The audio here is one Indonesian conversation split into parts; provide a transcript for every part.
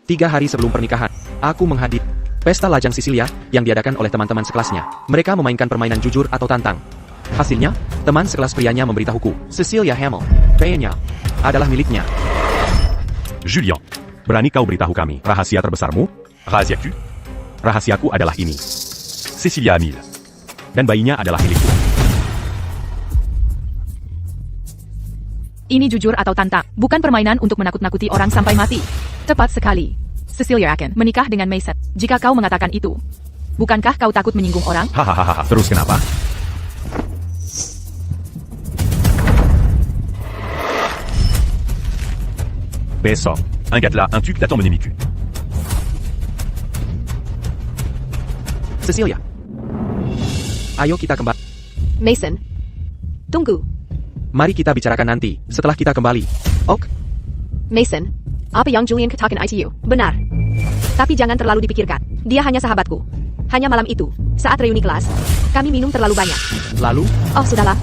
3 hari sebelum pernikahan, aku menghadiri pesta lajang Sicilia yang diadakan oleh teman-teman sekelasnya. Mereka memainkan permainan jujur atau tantang. Hasilnya, teman sekelas prianya memberitahuku, Cecilia Hamel, kayaknya adalah miliknya. Julien, berani kau beritahu kami rahasia terbesarmu? Rahasiaku? Rahasiaku adalah ini. Cecilia Hamil. Dan bayinya adalah milikku. Ini jujur atau tantang, bukan permainan untuk menakut-nakuti orang sampai mati. Tepat sekali. Cecilia akan menikah dengan Mason. Jika kau mengatakan itu, bukankah kau takut menyinggung orang? Hahaha, terus kenapa? Besok, un gâtelas, un truc t'attend mon émicu. Cecilia, ayo kita kembali. Mason, tunggu. Mari kita bicarakan nanti, setelah kita kembali. Ok? Mason, apa yang Julian katakan ITU? Benar. Tapi jangan terlalu dipikirkan. Dia hanya sahabatku. Hanya malam itu, saat reuni kelas, kami minum terlalu banyak. Lalu, Oh, sudahlah.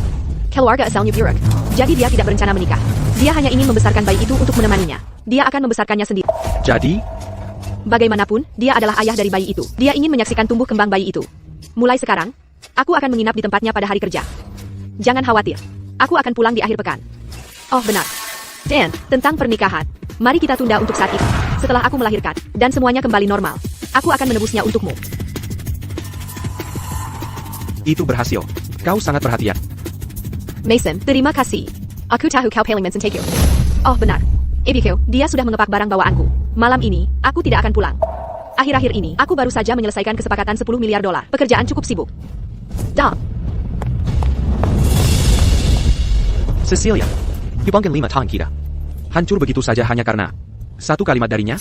Keluarga asalnya buruk. Jadi dia tidak berencana menikah. Dia hanya ingin membesarkan bayi itu untuk menemaninya. Dia akan membesarkannya sendiri. jadi, Bagaimanapun, dia adalah ayah dari bayi itu. Dia ingin menyaksikan tumbuh kembang bayi itu. Mulai sekarang, aku akan menginap di tempatnya pada hari kerja. Jangan khawatir. Aku akan pulang di akhir pekan. Oh, benar. Dan, tentang pernikahan. Mari kita tunda untuk saat itu. Setelah aku melahirkan, dan semuanya kembali normal, aku akan menebusnya untukmu. itu berhasil. Kau sangat perhatian. Mason, terima kasih. Aku tahu kau paling mencintai. Oh, benar. Ibiku, dia sudah mengepak barang bawaanku. Malam ini, aku tidak akan pulang. Akhir-akhir ini, aku baru saja menyelesaikan kesepakatan 10 miliar dolar. Pekerjaan cukup sibuk. Dah. Cecilia, dipangkin 5 tahun kita. Hancur begitu saja hanya karena satu kalimat darinya?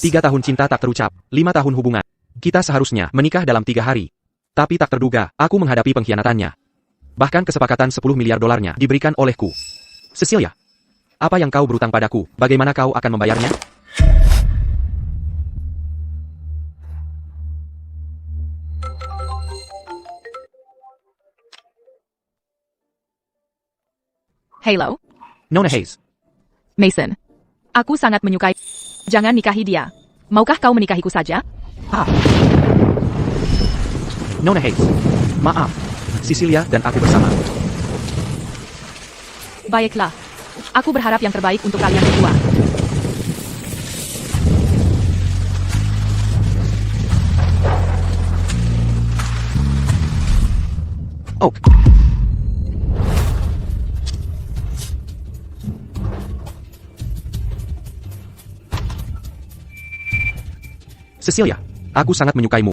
Tiga tahun cinta tak terucap, 5 tahun hubungan. Kita seharusnya menikah dalam 3 hari. Tapi tak terduga, aku menghadapi pengkhianatannya. Bahkan kesepakatan 10 miliar dolarnya diberikan olehku. Cecilia, apa yang kau berutang padaku, bagaimana kau akan membayarnya? Hello, Nona Hayes, Mason. Aku sangat menyukai. Jangan nikahi dia. Maukah kau menikahiku saja? Nona Hayes, maaf. Cecilia dan aku bersama. Baiklah. Aku berharap yang terbaik untuk kalian berdua. Oh. Cecilia, aku sangat menyukaimu.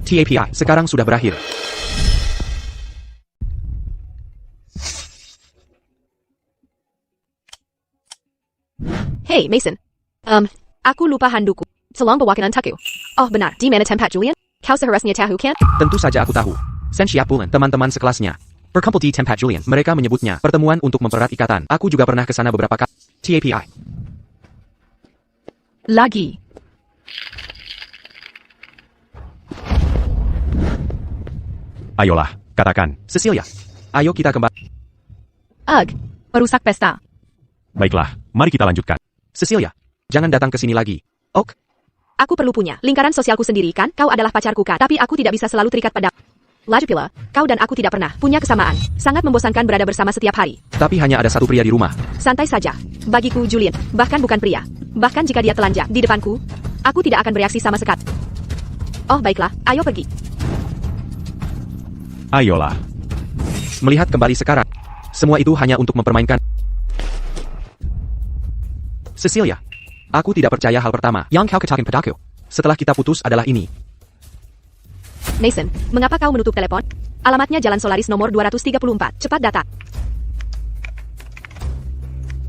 TAPI sekarang sudah berakhir. Hey, Mason. Aku lupa handukku. Tolong bawakan untukku. Oh, benar. Di mana tempat Julian? Kau seharusnya tahu kan? Tentu saja aku tahu. Sen Syapulan, teman-teman sekelasnya. Berkumpul di tempat Julian. Mereka menyebutnya pertemuan untuk mempererat ikatan. Aku juga pernah ke sana beberapa kali. TAPI. Lagi. Ayolah, katakan. Cecilia, ayo kita kembali. Ugh. Merusak pesta. Baiklah, mari kita lanjutkan. Cecilia, jangan datang ke sini lagi. Ok? Aku perlu punya lingkaran sosialku sendiri kan? Kau adalah pacarku kan? Tapi aku tidak bisa selalu terikat pada. Lagi pula, kau dan aku tidak pernah punya kesamaan. Sangat membosankan berada bersama setiap hari. Tapi hanya ada satu pria di rumah. Santai saja. Bagiku Julian, bahkan bukan pria. Bahkan jika dia telanjang di depanku, aku tidak akan bereaksi sama sekali. Oh, baiklah, ayo pergi. Ayolah. Melihat kembali sekarang, semua itu hanya untuk mempermainkan. Cecilia, aku tidak percaya hal pertama yang kau katakan padaku. Setelah kita putus adalah ini. Mason, mengapa kau menutup telepon? Alamatnya Jalan Solaris nomor 234. Cepat datang.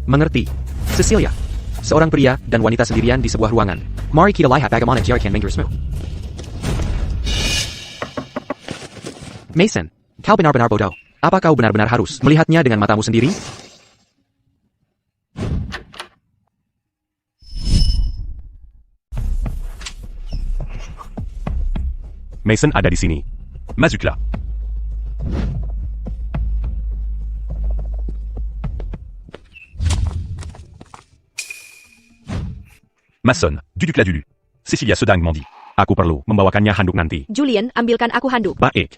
Mengerti. Cecilia, seorang pria dan wanita sendirian di sebuah ruangan. Mari kita lihat bagaimana dia akan menggurusmu. Mason, kau benar-benar bodoh. Apa kau benar-benar harus melihatnya dengan matamu sendiri? Mason ada di sini. Mazukla. Mason, Dudukla Dulu. Cecilia sedang mandi. Aku perlu membawakannya handuk nanti. Julian, ambilkan aku handuk. Baik.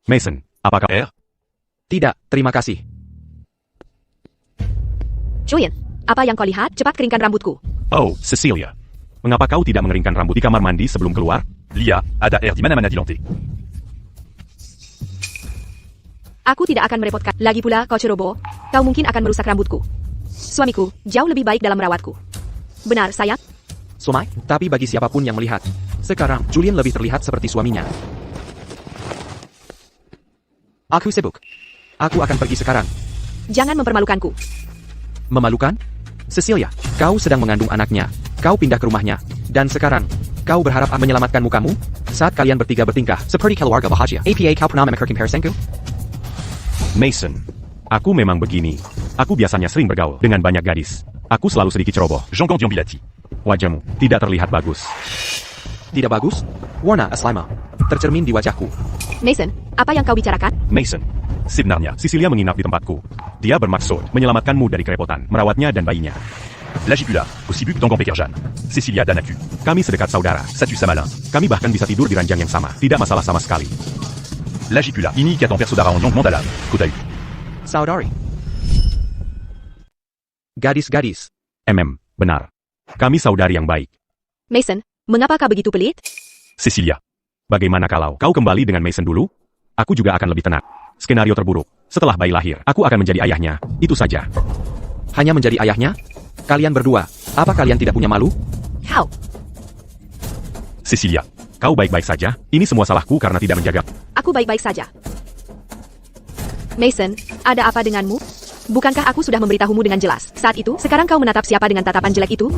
Mason, apakah... R. Tidak, terima kasih. Julian, apa yang kau lihat? Cepat keringkan rambutku. Oh, Cecilia. Mengapa kau tidak mengeringkan rambut di kamar mandi sebelum keluar? Lia, ada R di mana-mana di lantai. Aku tidak akan merepotkan. Lagi pula, kau ceroboh. Kau mungkin akan merusak rambutku. Suamiku, jauh lebih baik dalam merawatku. Benar, sayang? Somai, tapi bagi siapapun yang melihat. Sekarang, Julian lebih terlihat seperti suaminya. Aku sibuk. Aku akan pergi sekarang. Jangan mempermalukanku. Memalukan? Cecilia, kau sedang mengandung anaknya. Kau pindah ke rumahnya. Dan sekarang, kau berharap menyelamatkan mukamu? Saat kalian bertiga bertingkah, seperti keluarga bahagia. APA kau pernah memikirkan comparisonku? Mason, aku memang begini. Aku biasanya sering bergaul dengan banyak gadis. Aku selalu sedikit ceroboh. Jean Gandhiambilati. Wajahmu tidak terlihat bagus. Tidak bagus? Warna aslima. Tercermin di wajahku. Mason, apa yang kau bicarakan? Mason, sebenarnya Cecilia menginap di tempatku. Dia bermaksud menyelamatkanmu dari kerepotan, merawatnya dan bayinya. Lagicula, aussi bu que dans Gambékerjan. Cecilia dan aku. Kami sedekat saudara. Satu sama lain. Kami bahkan bisa tidur di ranjang yang sama. Tidak masalah sama sekali. Lagicula, ini qu'à ton persodara en longuement dalam. Kotahu. Saudari. Gadis-gadis. Benar. Kami saudari yang baik. Mason, mengapa kau begitu pelit? Cecilia. Bagaimana kalau kau kembali dengan Mason dulu? Aku juga akan lebih tenang. Skenario terburuk. Setelah bayi lahir, aku akan menjadi ayahnya. Itu saja. Hanya menjadi ayahnya? Kalian berdua, apa kalian tidak punya malu? Kau. Cecilia, kau baik-baik saja? Ini semua salahku karena tidak menjaga. Aku baik-baik saja. Mason, ada apa denganmu? Bukankah aku sudah memberitahumu dengan jelas? Saat itu, sekarang kau menatap siapa dengan tatapan jelek itu?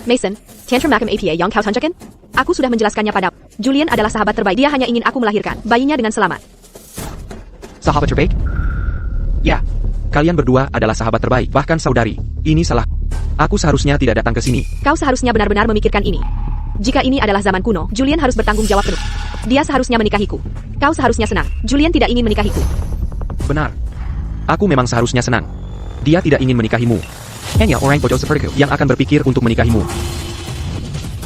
Mason, tantrum makam APA yang kau tunjukkan? Aku sudah menjelaskannya padamu. Julian adalah sahabat terbaik. Dia hanya ingin aku melahirkan bayinya dengan selamat. Sahabat terbaik? Ya, kalian berdua adalah sahabat terbaik, bahkan saudari. Ini salah. Aku seharusnya tidak datang ke sini. Kau seharusnya benar-benar memikirkan ini. Jika ini adalah zaman kuno, Julian harus bertanggung jawab penuh. Dia seharusnya menikahiku. Kau seharusnya senang. Julian tidak ingin menikahiku. Benar. Aku memang seharusnya senang. Dia tidak ingin menikahimu. Hanya orang bodoh sepertiku yang akan berpikir untuk menikahimu.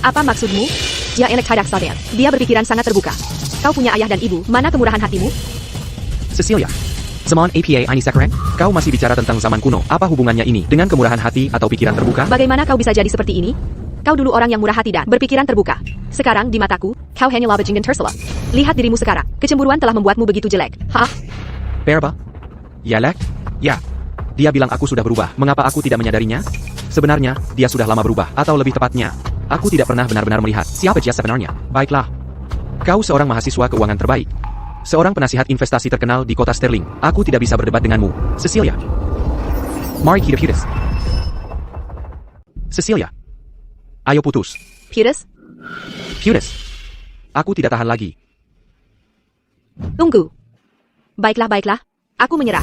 Apa maksudmu? Dia enak tidak sadar. Dia berpikiran sangat terbuka. Kau punya ayah dan ibu. Mana kemurahan hatimu? Cecilia. Zaman APA ini sekarang, kau masih bicara tentang zaman kuno. Apa hubungannya ini dengan kemurahan hati atau pikiran terbuka? Bagaimana kau bisa jadi seperti ini? Kau dulu orang yang murah hati dan berpikiran terbuka. Sekarang, di mataku, kau hanya laba jinggan tersela. Lihat dirimu sekarang. Kecemburuan telah membuatmu begitu jelek. Hah? Berapa? Yalek? Ya. Dia bilang aku sudah berubah. Mengapa aku tidak menyadarinya? Sebenarnya, dia sudah lama berubah. Atau lebih tepatnya, aku tidak pernah benar-benar melihat siapa dia sebenarnya. Baiklah. Kau seorang mahasiswa keuangan terbaik. Seorang penasihat investasi terkenal di kota Sterling. Aku tidak bisa berdebat denganmu, Cecilia. Mari kita putus. Cecilia. Ayo putus. Putus? Putus. Aku tidak tahan lagi. Tunggu. Baiklah. Aku menyerah.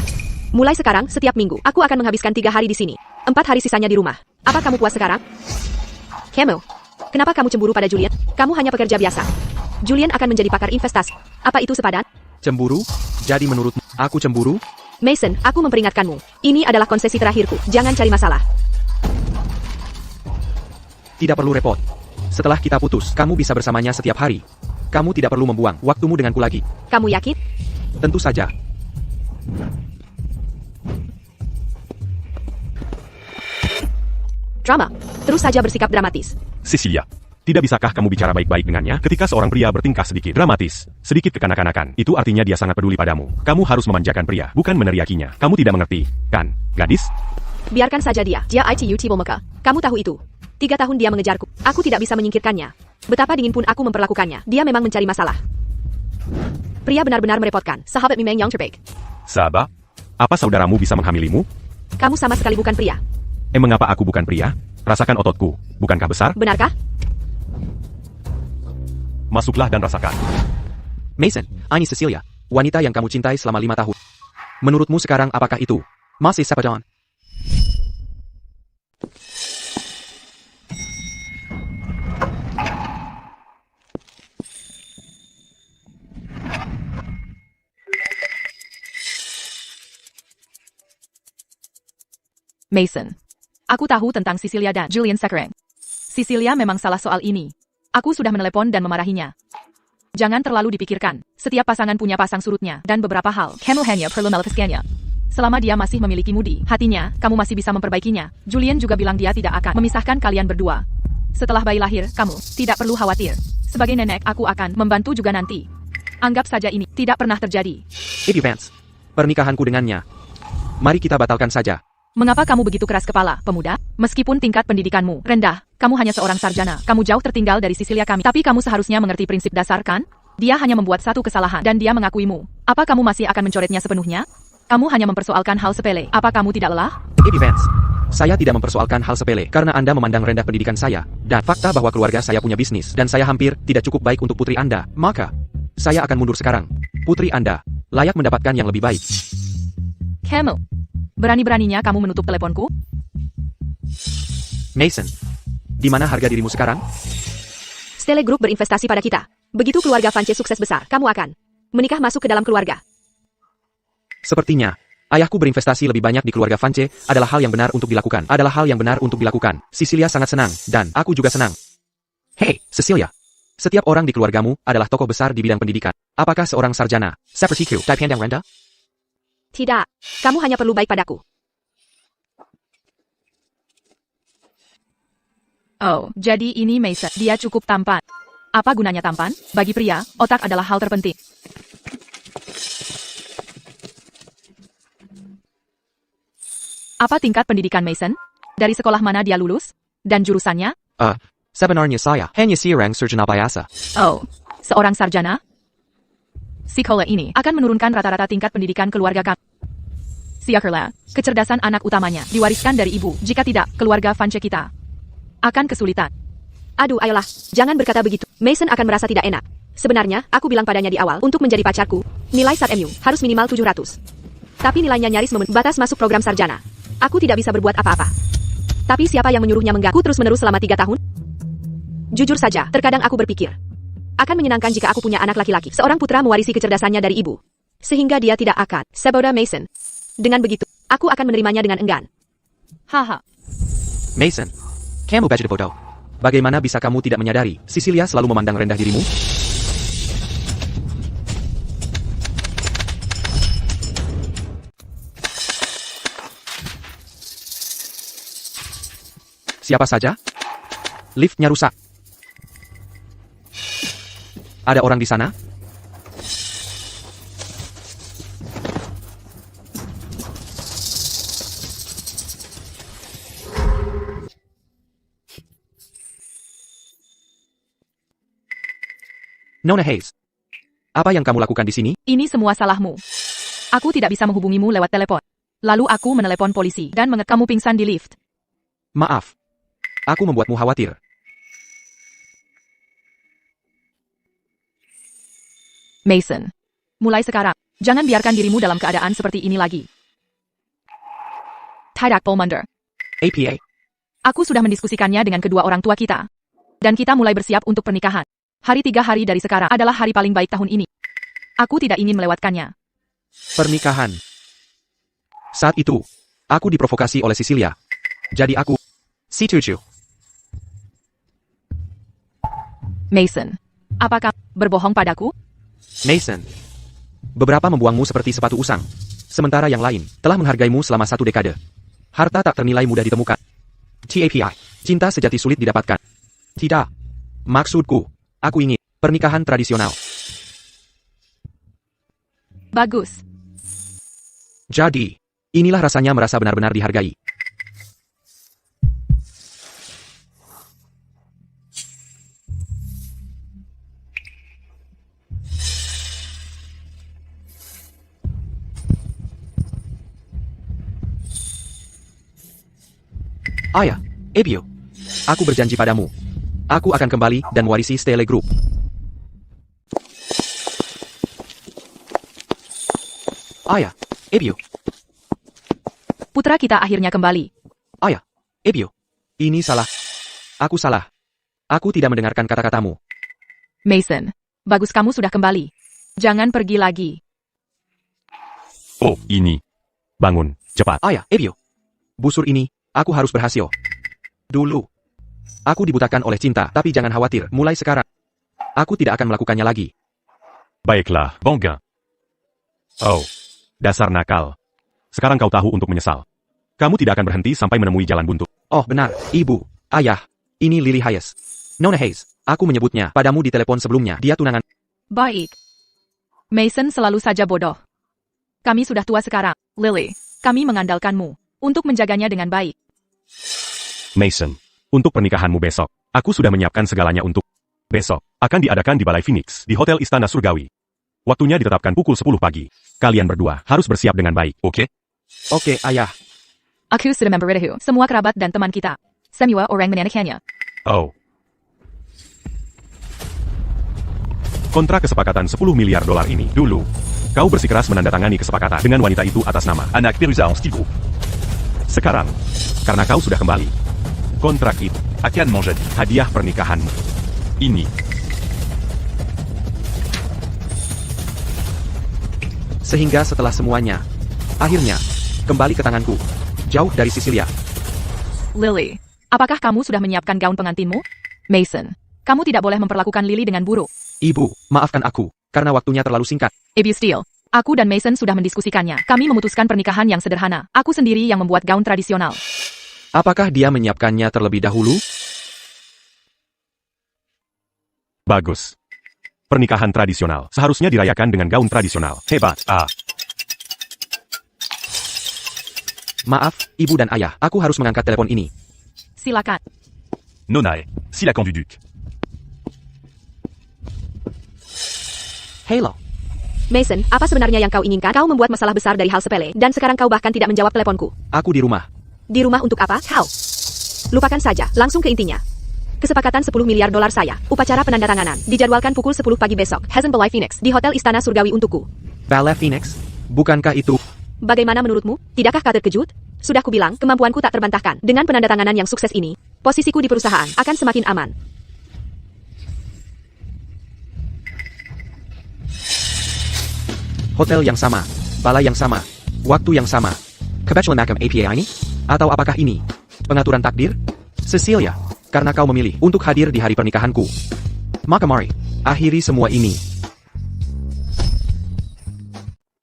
Mulai sekarang, setiap minggu, aku akan menghabiskan 3 hari di sini. 4 hari sisanya di rumah. Apa kamu puas sekarang? Kamu. Kenapa kamu cemburu pada Julian? Kamu hanya pekerja biasa. Julian akan menjadi pakar investasi. Apa itu sepadan? Cemburu? Jadi menurutmu, aku cemburu? Mason, aku memperingatkanmu. Ini adalah konsesi terakhirku. Jangan cari masalah. Tidak perlu repot. Setelah kita putus, kamu bisa bersamanya setiap hari. Kamu tidak perlu membuang waktumu denganku lagi. Kamu yakin? Tentu saja. Drama. Terus saja bersikap dramatis. Cecilia, tidak bisakah kamu bicara baik-baik dengannya? Ketika seorang pria bertingkah sedikit dramatis, sedikit kekanak-kanakan, itu artinya dia sangat peduli padamu. Kamu harus memanjakan pria, bukan meneriakinya. Kamu tidak mengerti, kan, gadis? Biarkan saja dia. Dia ITU tiba muka. Kamu tahu itu. 3 tahun dia mengejarku. Aku tidak bisa menyingkirkannya. Betapa dingin pun aku memperlakukannya. Dia memang mencari masalah. Pria benar-benar merepotkan. Sahabat memang yang terbaik. Sahabat? Apa saudaramu bisa menghamilimu? Kamu sama sekali bukan pria. Mengapa aku bukan pria? Rasakan ototku, bukankah besar? Benarkah? Masuklah dan rasakan. Mason, ini Cecilia, wanita yang kamu cintai selama 5 tahun. Menurutmu sekarang apakah itu masih sepadan? Mason. Aku tahu tentang Cecilia dan Julian sekarang. Cecilia memang salah soal ini. Aku sudah menelepon dan memarahinya. Jangan terlalu dipikirkan. Setiap pasangan punya pasang surutnya, dan beberapa hal, kamu hanya perlu melepaskannya. Selama dia masih memilikimu di hatinya, kamu masih bisa memperbaikinya. Julian juga bilang dia tidak akan memisahkan kalian berdua. Setelah bayi lahir, kamu tidak perlu khawatir. Sebagai nenek, aku akan membantu juga nanti. Anggap saja ini tidak pernah terjadi. If you Vance, pernikahanku dengannya. Mari kita batalkan saja. Mengapa kamu begitu keras kepala, pemuda? Meskipun tingkat pendidikanmu rendah, kamu hanya seorang sarjana. Kamu jauh tertinggal dari Cecilia kami. Tapi kamu seharusnya mengerti prinsip dasar, kan? Dia hanya membuat satu kesalahan, dan dia mengakuimu. Apa kamu masih akan mencoretnya sepenuhnya? Kamu hanya mempersoalkan hal sepele. Apa kamu tidak lelah? If you Vance, saya tidak mempersoalkan hal sepele, karena Anda memandang rendah pendidikan saya, dan fakta bahwa keluarga saya punya bisnis, dan saya hampir tidak cukup baik untuk putri Anda. Maka, saya akan mundur sekarang. Putri Anda layak mendapatkan yang lebih baik. Kamu. Berani-beraninya kamu menutup teleponku? Mason, di mana harga dirimu sekarang? Stele Group berinvestasi pada kita. Begitu keluarga Vance sukses besar, kamu akan menikah masuk ke dalam keluarga. Sepertinya, ayahku berinvestasi lebih banyak di keluarga Vance adalah hal yang benar untuk dilakukan. Cecilia sangat senang, dan aku juga senang. Hei, Cecilia. Setiap orang di keluargamu adalah tokoh besar di bidang pendidikan. Apakah seorang sarjana, sepertiku, di pandang rendah? Tidak, kamu hanya perlu baik padaku. Oh, jadi ini Mason. Dia cukup tampan. Apa gunanya tampan? Bagi pria, otak adalah hal terpenting. Apa tingkat pendidikan Mason? Dari sekolah mana dia lulus? Dan jurusannya? Sebenarnya saya hanya seorang sarjana biasa. Oh, seorang sarjana? Sekolah ini akan menurunkan rata-rata tingkat pendidikan keluarga kami. Syukurlah, kecerdasan anak utamanya diwariskan dari ibu. Jika tidak, keluarga Vance kita akan kesulitan. Aduh, ayolah, jangan berkata begitu. Mason akan merasa tidak enak. Sebenarnya, aku bilang padanya di awal, untuk menjadi pacarku, nilai SAT-MU harus minimal 700. Tapi nilainya nyaris memenuhi batas masuk program sarjana. Aku tidak bisa berbuat apa-apa. Tapi siapa yang menyuruhnya mengganggu terus-menerus selama 3 tahun? Jujur saja, terkadang aku berpikir, akan menyenangkan jika aku punya anak laki-laki. Seorang putra mewarisi kecerdasannya dari ibu. Sehingga dia tidak akan sebodoh Mason. Dengan begitu, aku akan menerimanya dengan enggan. Haha. Mason, kamu baju bodoh. Bagaimana bisa kamu tidak menyadari, Cecilia selalu memandang rendah dirimu? Siapa saja? Liftnya rusak. Ada orang di sana? Nona Hayes, apa yang kamu lakukan di sini? Ini semua salahmu. Aku tidak bisa menghubungimu lewat telepon. Lalu aku menelepon polisi dan kamu pingsan di lift. Maaf, aku membuatmu khawatir. Mason, mulai sekarang, jangan biarkan dirimu dalam keadaan seperti ini lagi. Tidak Polmander. APA, Aku sudah mendiskusikannya dengan kedua orang tua kita. Dan kita mulai bersiap untuk pernikahan. Hari 3 hari dari sekarang adalah hari paling baik tahun ini. Aku tidak ingin melewatkannya. pernikahan. Saat itu, aku diprovokasi oleh Cecilia. Jadi aku setuju. Mason, apakah berbohong padaku? Mason, beberapa membuangmu seperti sepatu usang. Sementara yang lain telah menghargaimu selama 1 dekade. Harta tak ternilai mudah ditemukan. TAPI, cinta sejati sulit didapatkan. Tidak. Maksudku, aku ingin pernikahan tradisional. Bagus. Jadi, inilah rasanya merasa benar-benar dihargai. Ayah, Ebio, aku berjanji padamu. Aku akan kembali dan mewarisi Stele Group. Ayah, Ebio. Putra kita akhirnya kembali. Ayah, Ebio. Ini salah. Aku salah. Aku tidak mendengarkan kata-katamu. Mason, bagus kamu sudah kembali. Jangan pergi lagi. Oh, ini. Bangun, cepat. Ayah, Ebio. Busur ini, aku harus berhasil. Dulu. Aku dibutakan oleh cinta, tapi jangan khawatir, mulai sekarang. Aku tidak akan melakukannya lagi. Baiklah, Bongga. Oh, dasar nakal. Sekarang kau tahu untuk menyesal. Kamu tidak akan berhenti sampai menemui jalan buntu. Oh benar, ibu, ayah, ini Lily Hayes. Nona Hayes, aku menyebutnya padamu di telepon sebelumnya, dia tunangan. Baik. Mason selalu saja bodoh. Kami sudah tua sekarang, Lily. Kami mengandalkanmu untuk menjaganya dengan baik. Mason, untuk pernikahanmu besok, aku sudah menyiapkan segalanya untuk besok. Akan diadakan di Balai Phoenix, di Hotel Istana Surgawi. Waktunya ditetapkan pukul 10 pagi. Kalian berdua harus bersiap dengan baik, oke? Oke, ayah. Aku sudah memberitahu semua kerabat dan teman kita. Semua orang menanyakannya. Oh. Kontrak kesepakatan 10 miliar dolar ini, dulu. Kau bersikeras menandatangani kesepakatan dengan wanita itu atas nama Anak Perusa en Steel Group. sekarang. Karena kau sudah kembali. Kontrak itu, Akan menjadi hadiah pernikahanmu. Ini. Sehingga setelah semuanya, akhirnya, kembali ke tanganku. Jauh dari Sicilia. Lily, apakah kamu sudah menyiapkan gaun pengantinmu? Mason, kamu tidak boleh memperlakukan Lily dengan buruk. Ibu, maafkan aku, karena waktunya terlalu singkat. Ibu Steele, aku dan Mason sudah mendiskusikannya. Kami memutuskan pernikahan yang sederhana. Aku sendiri yang membuat gaun tradisional. Apakah dia menyiapkannya terlebih dahulu? Bagus. Pernikahan tradisional seharusnya dirayakan dengan gaun tradisional. Hebat. Maaf, ibu dan ayah, aku harus mengangkat telepon ini. Silakan. Nonae, Silakan du Duc. Halo. Mason, apa sebenarnya yang kau inginkan? Kau membuat masalah besar dari hal sepele, dan sekarang kau bahkan tidak menjawab teleponku. Aku di rumah. Di rumah untuk apa? Kau. Lupakan saja, langsung ke intinya. Kesepakatan 10 miliar dolar saya, upacara penandatanganan, dijadwalkan pukul 10 pagi besok, Hazen Balai Phoenix, di Hotel Istana Surgawi untukku. Balai Phoenix? Bukankah itu? Bagaimana menurutmu? Tidakkah kau terkejut? Sudah kubilang, kemampuanku tak terbantahkan. Dengan penandatanganan yang sukses ini, posisiku di perusahaan akan semakin aman. Hotel yang sama, balai yang sama, waktu yang sama. Kebetulan makam APA ini? Atau apakah ini pengaturan takdir? Cecilia, karena kau memilih untuk hadir di hari pernikahanku. Maka mari, akhiri semua ini.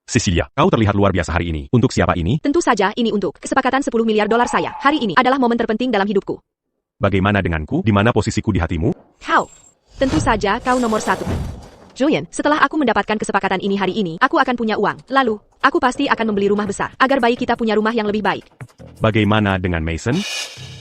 Cecilia, kau terlihat luar biasa hari ini. Untuk siapa ini? Tentu saja ini untuk kesepakatan 10 miliar dolar saya. Hari ini adalah momen terpenting dalam hidupku. Bagaimana denganku? Di mana posisiku di hatimu? Kau. Tentu saja kau nomor 1. Julian, setelah aku mendapatkan kesepakatan ini hari ini, aku akan punya uang. Lalu, aku pasti akan membeli rumah besar, agar bayi kita punya rumah yang lebih baik. Bagaimana dengan Mason?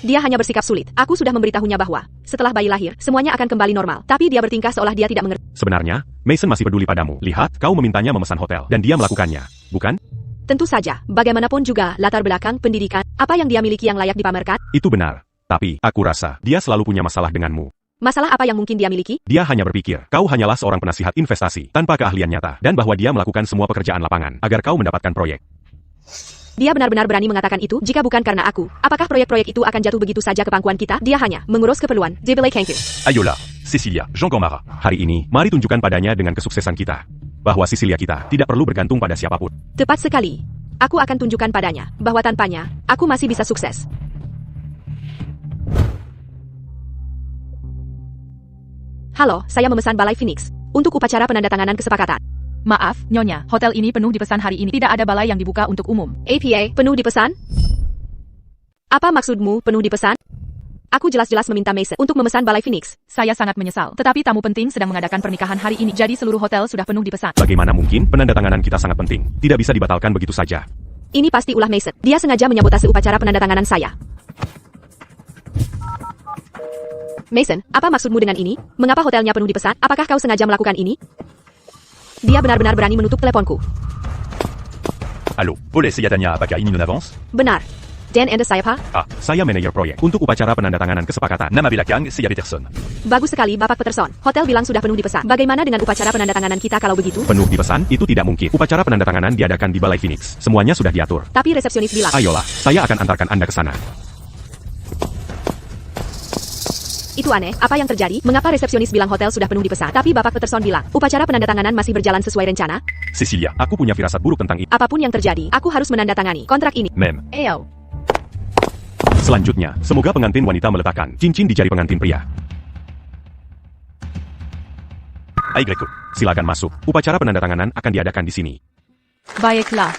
Dia hanya bersikap sulit. Aku sudah memberitahunya bahwa, setelah bayi lahir, semuanya akan kembali normal. Tapi dia bertingkah seolah dia tidak mengerti. Sebenarnya, Mason masih peduli padamu. Lihat, kau memintanya memesan hotel, dan dia melakukannya, bukan? Tentu saja, bagaimanapun juga latar belakang pendidikan, apa yang dia miliki yang layak dipamerkan? Itu benar. Tapi, aku rasa, dia selalu punya masalah denganmu. Masalah apa yang mungkin dia miliki? Dia hanya berpikir, kau hanyalah seorang penasihat investasi, tanpa keahlian nyata, dan bahwa dia melakukan semua pekerjaan lapangan, agar kau mendapatkan proyek. Dia benar-benar berani mengatakan itu, jika bukan karena aku. Apakah proyek-proyek itu akan jatuh begitu saja ke pangkuan kita? Dia hanya mengurus keperluan. Jebelay Kangku. Ayola, Cecilia, Jean Gomara. Hari ini, mari tunjukkan padanya dengan kesuksesan kita. Bahwa Sicilia kita tidak perlu bergantung pada siapapun. Tepat sekali. Aku akan tunjukkan padanya, bahwa tanpanya, aku masih bisa sukses. Halo, saya memesan Balai Phoenix untuk upacara penandatanganan kesepakatan. Maaf, Nyonya, hotel ini penuh dipesan hari ini. Tidak ada balai yang dibuka untuk umum. APA, penuh dipesan? Apa maksudmu penuh dipesan? Aku jelas-jelas meminta Mason untuk memesan Balai Phoenix. Saya sangat menyesal. Tetapi tamu penting sedang mengadakan pernikahan hari ini. Jadi seluruh hotel sudah penuh dipesan. Bagaimana mungkin penandatanganan kita sangat penting? Tidak bisa dibatalkan begitu saja. Ini pasti ulah Mason. Dia sengaja menyabotase upacara penandatanganan saya. Mason, apa maksudmu dengan ini? Mengapa hotelnya penuh dipesan? Apakah kau sengaja melakukan ini? Dia benar-benar berani menutup teleponku. Allô, Paul Seyadania apakah ini non avance? Benar. Dan Anda saya apa? Saya manajer proyek untuk upacara penandatanganan kesepakatan. Nama Belakang, Seya Peterson. Bagus sekali, Bapak Peterson. Hotel bilang sudah penuh dipesan. Bagaimana dengan upacara penandatanganan kita kalau begitu? Penuh dipesan? Itu tidak mungkin. Upacara penandatanganan diadakan di Balai Phoenix. Semuanya sudah diatur. Tapi resepsionis bilang. Ayolah, saya akan antarkan Anda ke sana. Itu aneh, apa yang terjadi? Mengapa resepsionis bilang hotel sudah penuh dipesan? Tapi Bapak Peterson bilang, upacara penandatanganan masih berjalan sesuai rencana? Cecilia, aku punya firasat buruk tentang itu. Apapun yang terjadi, aku harus menandatangani kontrak ini. Mem. Eyo. Selanjutnya, semoga pengantin wanita meletakkan cincin di jari pengantin pria. Aigreco. Silakan masuk. Upacara penandatanganan akan diadakan di sini. Baiklah.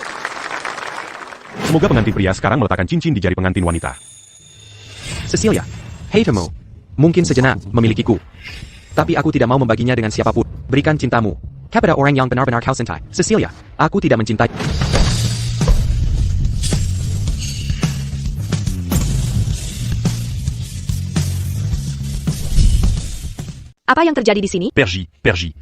Semoga pengantin pria sekarang meletakkan cincin di jari pengantin wanita. Cecilia, hei Temo. Mungkin sejenak memilikiku. Tapi aku tidak mau membaginya dengan siapapun. Berikan cintamu kepada orang yang benar-benar kau cintai. Cecilia, aku tidak mencintai. Apa yang terjadi di sini? Pergy,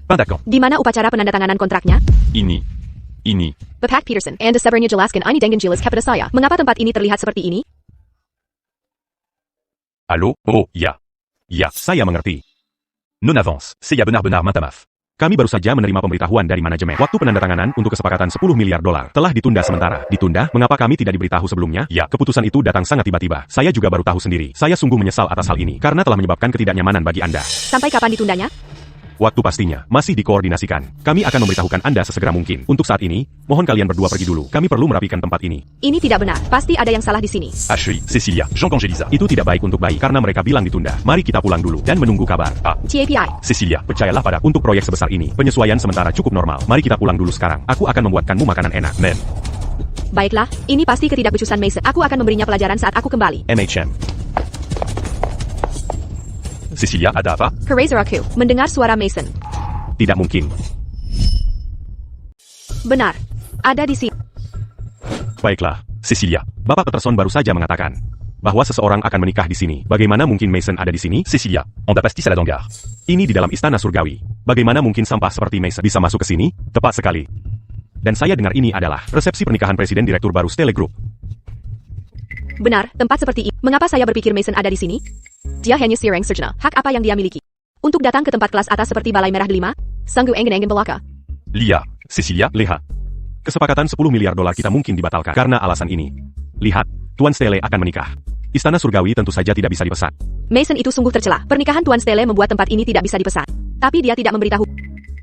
Pindacan. Di mana upacara penandatanganan kontraknya? Ini. Bapak Peterson, Anda sebenarnya jelaskan ini dengan jelas kepada saya. Mengapa tempat ini terlihat seperti ini? Allô? Oh, ya. Saya mengerti. Non avance. C'est ya benar-benar Mintamaf. Kami baru saja menerima pemberitahuan dari manajemen. Waktu penandatanganan untuk kesepakatan 10 miliar dolar telah ditunda sementara. Ditunda? Mengapa kami tidak diberitahu sebelumnya? Ya. Keputusan itu datang sangat tiba-tiba. Saya juga baru tahu sendiri. Saya sungguh menyesal atas hal ini karena telah menyebabkan ketidaknyamanan bagi Anda. Sampai kapan ditundanya? Waktu pastinya masih dikoordinasikan. Kami akan memberitahukan Anda sesegera mungkin. Untuk saat ini, mohon kalian berdua pergi dulu. Kami perlu merapikan tempat ini. Ini tidak benar. Pasti ada yang salah di sini. Ashley, Cecilia, Jean Cangelisa. Itu tidak baik untuk bayi karena mereka bilang ditunda. Mari kita pulang dulu dan menunggu kabar. TAPI. Cecilia, Percayalah pada untuk proyek sebesar ini. Penyesuaian sementara cukup normal. Mari kita pulang dulu sekarang. Aku akan membuatkanmu makanan enak. même. Baiklah, ini pasti ketidakbecusan Mason. Aku akan memberinya pelajaran saat aku kembali. MHM. Cecilia, ada apa? Kerazer aku mendengar suara Mason. Tidak mungkin. Benar. Ada di sini. Baiklah, Cecilia. Bapak Peterson baru saja mengatakan bahwa seseorang akan menikah di sini. Bagaimana mungkin Mason ada di sini? Cecilia, on a pastis à la Dangar. Ini di dalam istana surgawi. Bagaimana mungkin sampah seperti Mason bisa masuk ke sini? Tepat sekali. Dan saya dengar ini adalah resepsi pernikahan presiden direktur baru Stelle Group. Benar, tempat seperti ini. Mengapa saya berpikir Mason ada di sini? Dia hanya seorang sarjana. Hak apa yang dia miliki? Untuk datang ke tempat kelas atas seperti Balai Merah Delima? Sanggup enggan-enggan belaka. Lia, Cecilia, Lihat. Kesepakatan 10 miliar dolar kita mungkin dibatalkan karena alasan ini. Lihat, Tuan Stelle akan menikah. Istana surgawi tentu saja tidak bisa dipesan. Mason itu sungguh tercela. Pernikahan Tuan Stelle membuat tempat ini tidak bisa dipesan. Tapi dia tidak memberitahu.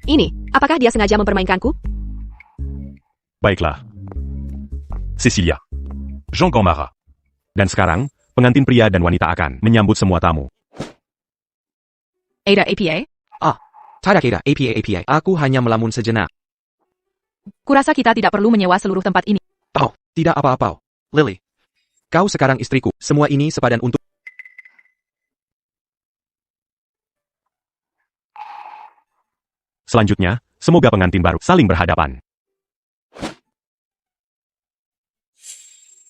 Ini, apakah dia sengaja mempermainkanku? Baiklah. Cecilia, Jean Gamara. Dan sekarang, pengantin pria dan wanita akan menyambut semua tamu. Ada APA? Tidak APA. Aku hanya melamun sejenak. Kurasa kita tidak perlu menyewa seluruh tempat ini. Oh, tidak apa-apa. Lily. Kau sekarang istriku. Semua ini sepadan untuk... Selanjutnya, semoga pengantin baru saling berhadapan.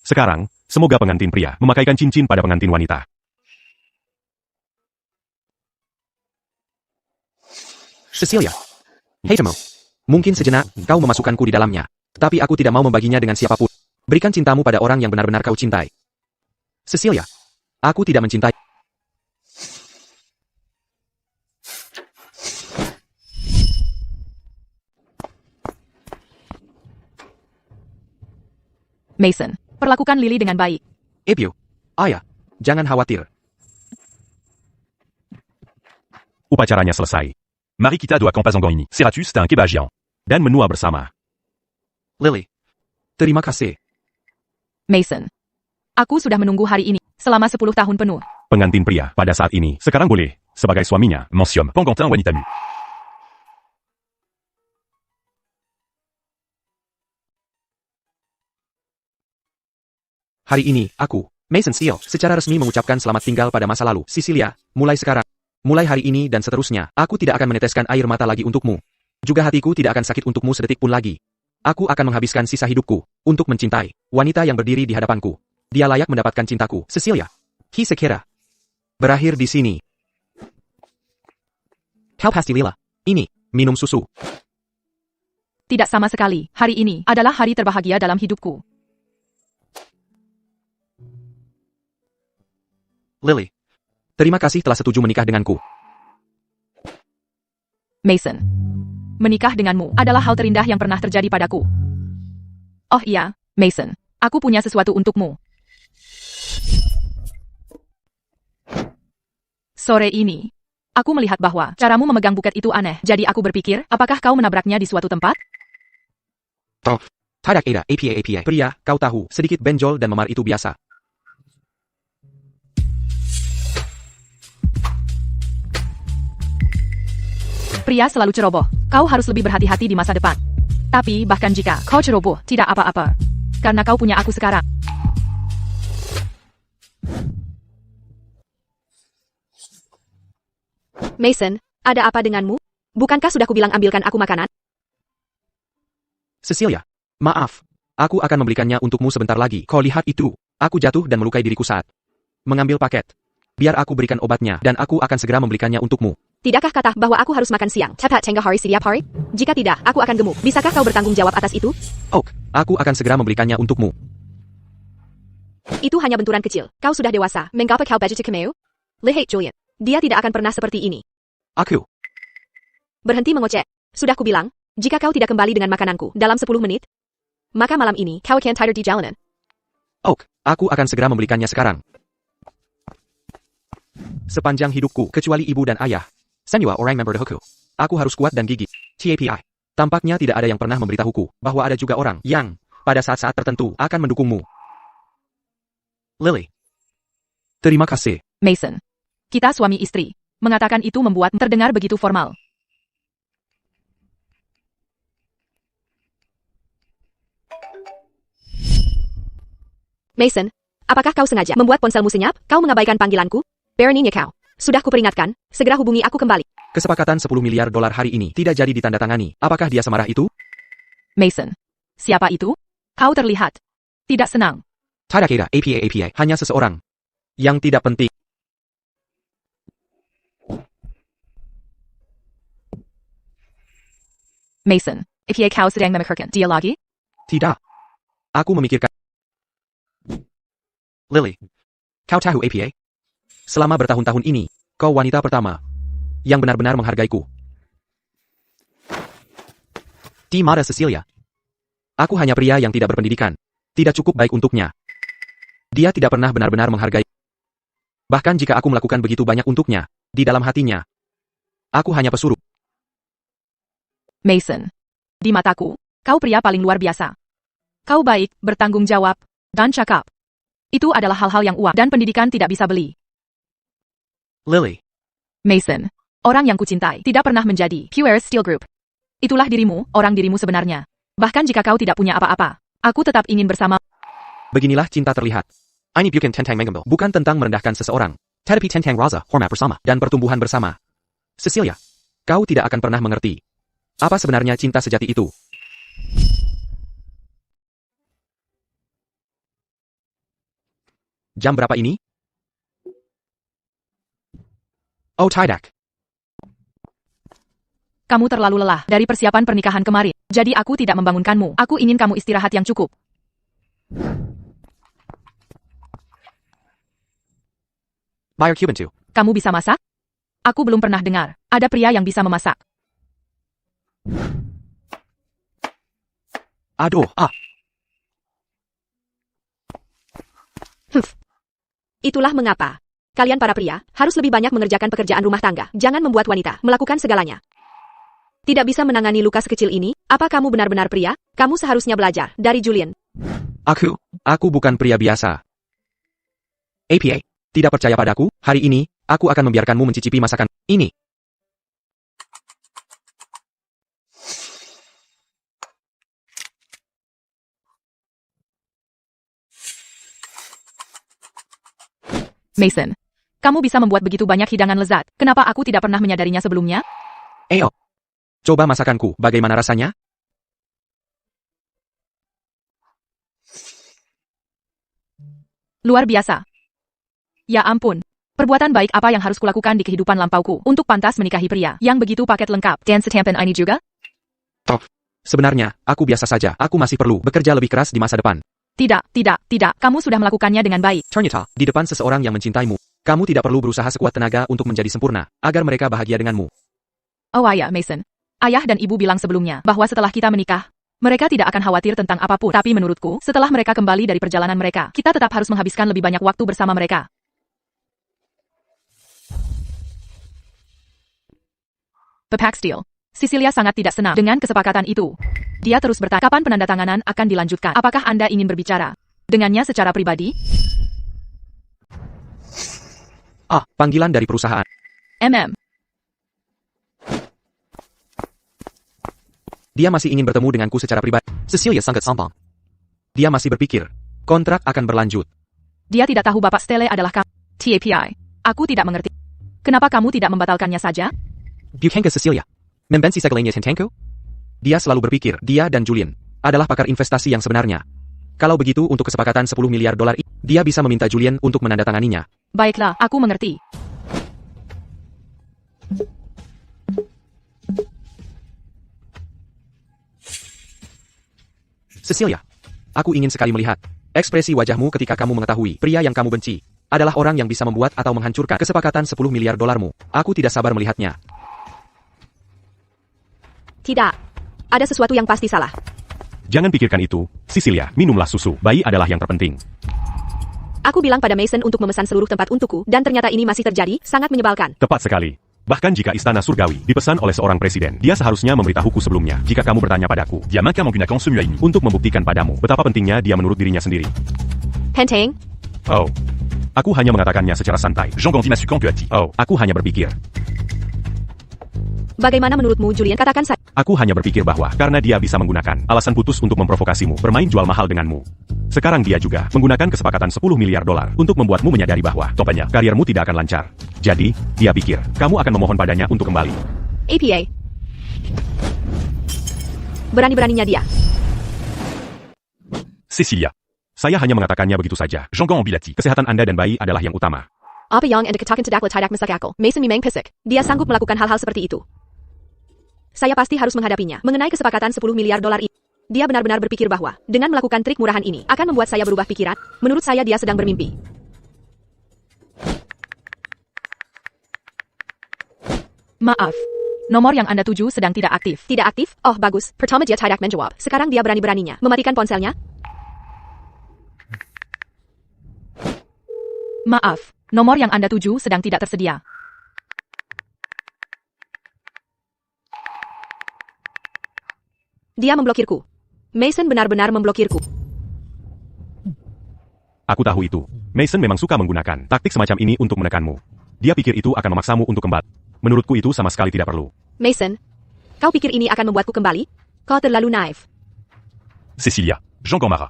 Sekarang, semoga pengantin pria memakaikan cincin pada pengantin wanita. Cecilia. Hei Temo. Mungkin sejenak kau memasukkanku di dalamnya. Tapi aku tidak mau membaginya dengan siapapun. Berikan cintamu pada orang yang benar-benar kau cintai. Cecilia. Aku tidak mencintai. Mason, perlakukan Lily dengan baik. Ebio. Ayah. Jangan khawatir. Upacaranya selesai. Marikita doit campas Angangini. Serratus, c'est un kebab géant. Dan menua bersama. Lily. Terima kasih. Mason, aku sudah menunggu hari ini selama 10 tahun penuh. Pengantin pria pada saat ini sekarang boleh, sebagai suaminya, Mensium, Pangantin Wanitamu. Hari ini, aku, Mason Steele, secara resmi mengucapkan selamat tinggal pada masa lalu. Cecilia, mulai sekarang. Mulai hari ini dan seterusnya, aku tidak akan meneteskan air mata lagi untukmu. Juga hatiku tidak akan sakit untukmu sedetik pun lagi. Aku akan menghabiskan sisa hidupku untuk mencintai wanita yang berdiri di hadapanku. Dia layak mendapatkan cintaku. Cecilia. Sekira. Berakhir di sini. Help Hasti Lila. Ini, minum susu. Tidak sama sekali. Hari ini adalah hari terbahagia dalam hidupku. Lily. Terima kasih telah setuju menikah denganku. Mason, menikah denganmu adalah hal terindah yang pernah terjadi padaku. Oh iya, Mason, aku punya sesuatu untukmu. Sore ini, aku melihat bahwa caramu memegang buket itu aneh. Jadi aku berpikir, apakah kau menabraknya di suatu tempat? Tidak ada APA. Pria, kau tahu, sedikit benjol dan memar itu biasa. Pria selalu ceroboh. Kau harus lebih berhati-hati di masa depan. Tapi, bahkan jika kau ceroboh, tidak apa-apa. Karena kau punya aku sekarang. Mason, ada apa denganmu? Bukankah sudah kubilang ambilkan aku makanan? Cecilia, maaf. Aku akan membelikannya untukmu sebentar lagi. Kau lihat itu. Aku jatuh dan melukai diriku saat mengambil paket. Biar aku berikan obatnya dan aku akan segera membelikannya untukmu. Tidakkah kata bahwa aku harus makan siang cepat tengah hari setiap hari? Jika tidak, aku akan gemuk. Bisakah kau bertanggung jawab atas itu? Oak, aku akan segera membelikannya untukmu. Itu hanya benturan kecil. Kau sudah dewasa. Mengapa kau budget cameo? Lihat Julian. Dia tidak akan pernah seperti ini. Aku. Berhenti mengoceh. Sudah kubilang, jika kau tidak kembali dengan makananku dalam 10 menit, maka malam ini kau akan tidur di jalanan. Oak, aku akan segera membelikannya sekarang. Sepanjang hidupku, kecuali ibu dan ayah, semua orang memberitahuku. Aku harus kuat dan gigih. TAPI. Tampaknya tidak ada yang pernah memberitahuku bahwa ada juga orang yang, pada saat-saat tertentu, akan mendukungmu. Lily. Terima kasih. Mason. Kita suami istri. Mengatakan itu membuat terdengar begitu formal. Mason, apakah kau sengaja membuat ponselmu senyap? Kau mengabaikan panggilanku? Beraninya kau. Sudah kuperingatkan, segera hubungi aku kembali. Kesepakatan 10 miliar dolar hari ini tidak jadi ditandatangani. Apakah dia semarah itu? Mason. Siapa itu? Kau terlihat tidak senang. Tidak kira APA. Hanya seseorang yang tidak penting. Mason. APA kau sedang memikirkan dia lagi? Tidak. Aku memikirkan. Lily. Kau tahu APA? Selama bertahun-tahun ini, kau wanita pertama yang benar-benar menghargaiku. Di mata Cecilia. Aku hanya pria yang tidak berpendidikan. Tidak cukup baik untuknya. Dia tidak pernah benar-benar menghargai. Bahkan jika aku melakukan begitu banyak untuknya, di dalam hatinya, aku hanya pesuruh. Mason. Di mataku, kau pria paling luar biasa. Kau baik, bertanggung jawab, dan cakap. Itu adalah hal-hal yang uang dan pendidikan tidak bisa beli. Lily. Mason. Orang yang kucintai tidak pernah menjadi Pure Steel Group. Itulah dirimu, orang dirimu sebenarnya. Bahkan jika kau tidak punya apa-apa, aku tetap ingin bersama. Beginilah cinta terlihat. Ini bukan tentang mengambil, bukan tentang merendahkan seseorang. Tetapi tentang rasa, hormat bersama, dan pertumbuhan bersama. Cecilia, kau tidak akan pernah mengerti. Apa sebenarnya cinta sejati itu? Jam berapa ini? Oh tidak. Kamu terlalu lelah dari persiapan pernikahan kemarin. Jadi aku tidak membangunkanmu. Aku ingin kamu istirahat yang cukup. Buyer Cuban 2. Kamu bisa masak? Aku belum pernah dengar. Ada pria yang bisa memasak. Aduh, Itulah mengapa kalian para pria harus lebih banyak mengerjakan pekerjaan rumah tangga. Jangan membuat wanita melakukan segalanya. Tidak bisa menangani luka sekecil ini? Apa kamu benar-benar pria? Kamu seharusnya belajar dari Julian. Aku bukan pria biasa. APA, tidak percaya padaku? Hari ini, aku akan membiarkanmu mencicipi masakan ini. Mason. Kamu bisa membuat begitu banyak hidangan lezat. Kenapa aku tidak pernah menyadarinya sebelumnya? Coba masakanku, bagaimana rasanya? Luar biasa. Ya ampun. Perbuatan baik apa yang harus kulakukan di kehidupan lampauku untuk pantas menikahi pria yang begitu paket lengkap. Dan setampen ini juga? Sebenarnya, aku biasa saja. Aku masih perlu bekerja lebih keras di masa depan. Tidak. Kamu sudah melakukannya dengan baik. Ternyata, di depan seseorang yang mencintaimu, kamu tidak perlu berusaha sekuat tenaga untuk menjadi sempurna, agar mereka bahagia denganmu. Oh ayah, Mason. Ayah dan ibu bilang sebelumnya bahwa setelah kita menikah, mereka tidak akan khawatir tentang apapun. Tapi menurutku, setelah mereka kembali dari perjalanan mereka, kita tetap harus menghabiskan lebih banyak waktu bersama mereka. Pepak Steel. Cecilia sangat tidak senang dengan kesepakatan itu. Dia terus bertanya, kapan penandatanganan akan dilanjutkan? Apakah Anda ingin berbicara dengannya secara pribadi? Panggilan dari perusahaan. Dia masih ingin bertemu denganku secara pribadi. Cecilia sangat sombong. Dia masih berpikir, kontrak akan berlanjut. Dia tidak tahu Bapak Stele adalah kamu. TAPI. Aku tidak mengerti. Kenapa kamu tidak membatalkannya saja? Bukankah Cecilia membenci segalanya tentangku? Dia selalu berpikir, dia dan Julian adalah pakar investasi yang sebenarnya. Kalau begitu untuk kesepakatan 10 miliar dolar, dia bisa meminta Julian untuk menandatanganinya. Baiklah, aku mengerti. Cecilia, aku ingin sekali melihat ekspresi wajahmu ketika kamu mengetahui pria yang kamu benci adalah orang yang bisa membuat atau menghancurkan kesepakatan 10 miliar dolarmu. Aku tidak sabar melihatnya. Tidak. Ada sesuatu yang pasti salah. Jangan pikirkan itu, Cecilia, minumlah susu. Bayi adalah yang terpenting. Aku bilang pada Mason untuk memesan seluruh tempat untukku, dan ternyata ini masih terjadi, sangat menyebalkan. Tepat sekali. Bahkan jika Istana Surgawi dipesan oleh seorang presiden, dia seharusnya memberitahuku sebelumnya jika kamu bertanya padaku. Dia manqué une account celui ini. Untuk membuktikan padamu betapa pentingnya dia menurut dirinya sendiri. Penteng, Oh. Aku hanya mengatakannya secara santai. Jean Gandhi m'a su quand tu as dit. Oh, aku hanya berpikir. bagaimana menurutmu Julian? Katakan saja. Aku hanya berpikir bahwa karena dia bisa menggunakan alasan putus untuk memprovokasimu bermain jual mahal denganmu. Sekarang dia juga menggunakan kesepakatan 10 miliar dolar untuk membuatmu menyadari bahwa topanya karirmu tidak akan lancar. Jadi, dia pikir kamu akan memohon padanya untuk kembali. APA. Berani-beraninya dia. Cecilia, saya hanya mengatakannya begitu saja. Jean Gandhi Bilati. Kesehatan Anda dan bayi adalah yang utama. Apa yang anda katakan tidak masuk Mason memang pisik. Dia sanggup melakukan hal-hal seperti itu. Saya pasti harus menghadapinya. Mengenai kesepakatan 10 miliar dolar ini. Dia benar-benar berpikir bahwa, dengan melakukan trik murahan ini, akan membuat saya berubah pikiran. Menurut saya dia sedang bermimpi. Maaf. Nomor yang Anda tuju sedang tidak aktif. Tidak aktif? Oh, bagus. Pertama dia tidak menjawab. Sekarang dia berani-beraninya mematikan ponselnya. Maaf. Nomor yang Anda tuju sedang tidak tersedia. Dia memblokirku. Mason benar-benar memblokirku. Aku tahu itu. Mason memang suka menggunakan taktik semacam ini untuk menekanmu. Dia pikir itu akan memaksamu untuk kembali. Menurutku itu sama sekali tidak perlu. Mason, kau pikir ini akan membuatku kembali? Kau terlalu naif. Cecilia. Jean Gandhi.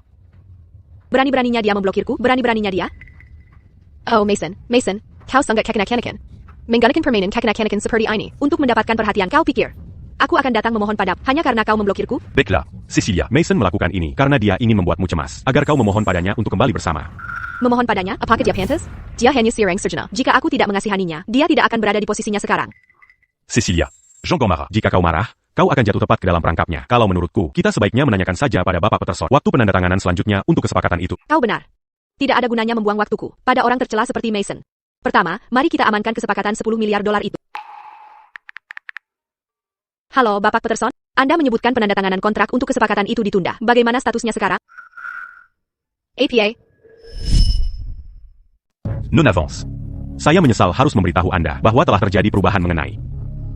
Berani-beraninya dia memblokirku. Berani-beraninya dia. Oh, Mason, kau sangat kekanak-kanakan. Menggunakan permainan kekanak-kanakan seperti ini untuk mendapatkan perhatian. Kau pikir aku akan datang memohon padamu hanya karena kau memblokirku? Baiklah, Cecilia. Mason melakukan ini karena dia ingin membuatmu cemas, agar kau memohon padanya untuk kembali bersama. Memohon padanya? Apakah dia pantas? Dia hanya seorang sarjana. Jika aku tidak mengasihaninya, dia tidak akan berada di posisinya sekarang. Cecilia. Jean Gandhi. Jika kau marah, kau akan jatuh tepat ke dalam perangkapnya. Kalau menurutku, kita sebaiknya menanyakan saja pada Bapak Peterson waktu penandatanganan selanjutnya untuk kesepakatan itu. Kau benar. Tidak ada gunanya membuang waktuku pada orang tercela seperti Mason. Pertama, mari kita amankan kesepakatan 10 miliar dolar itu. Halo, Bapak Peterson. Anda menyebutkan penandatanganan kontrak untuk kesepakatan itu ditunda. Bagaimana statusnya sekarang? APA. Non avance. Saya menyesal harus memberitahu Anda bahwa telah terjadi perubahan mengenai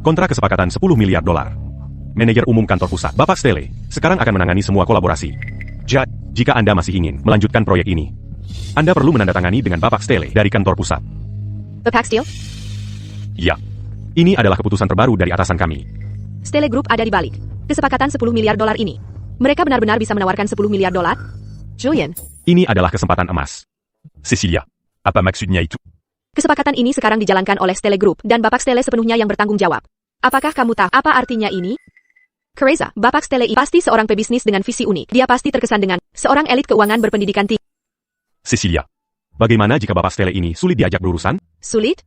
kontrak kesepakatan 10 miliar dolar. Manajer umum kantor pusat, Bapak Stele, sekarang akan menangani semua kolaborasi. Jika Anda masih ingin melanjutkan proyek ini, Anda perlu menandatangani dengan Bapak Stele dari kantor pusat. Bapak Steele? Ya. Ini adalah keputusan terbaru dari atasan kami. Stele Group ada di balik kesepakatan 10 miliar dolar ini. Mereka benar-benar bisa menawarkan 10 miliar dolar? Julian, Ini adalah kesempatan emas. Cecilia. Apa maksudnya itu? kesepakatan ini sekarang dijalankan oleh Stele Group dan Bapak Stele sepenuhnya yang bertanggung jawab. Apakah kamu tahu apa artinya ini? Teresa, Bapak Stele pasti seorang pebisnis dengan visi unik. Dia pasti terkesan dengan seorang elit keuangan berpendidikan tinggi. Cecilia. Bagaimana jika Bapak Stele ini sulit diajak berurusan? Sulit?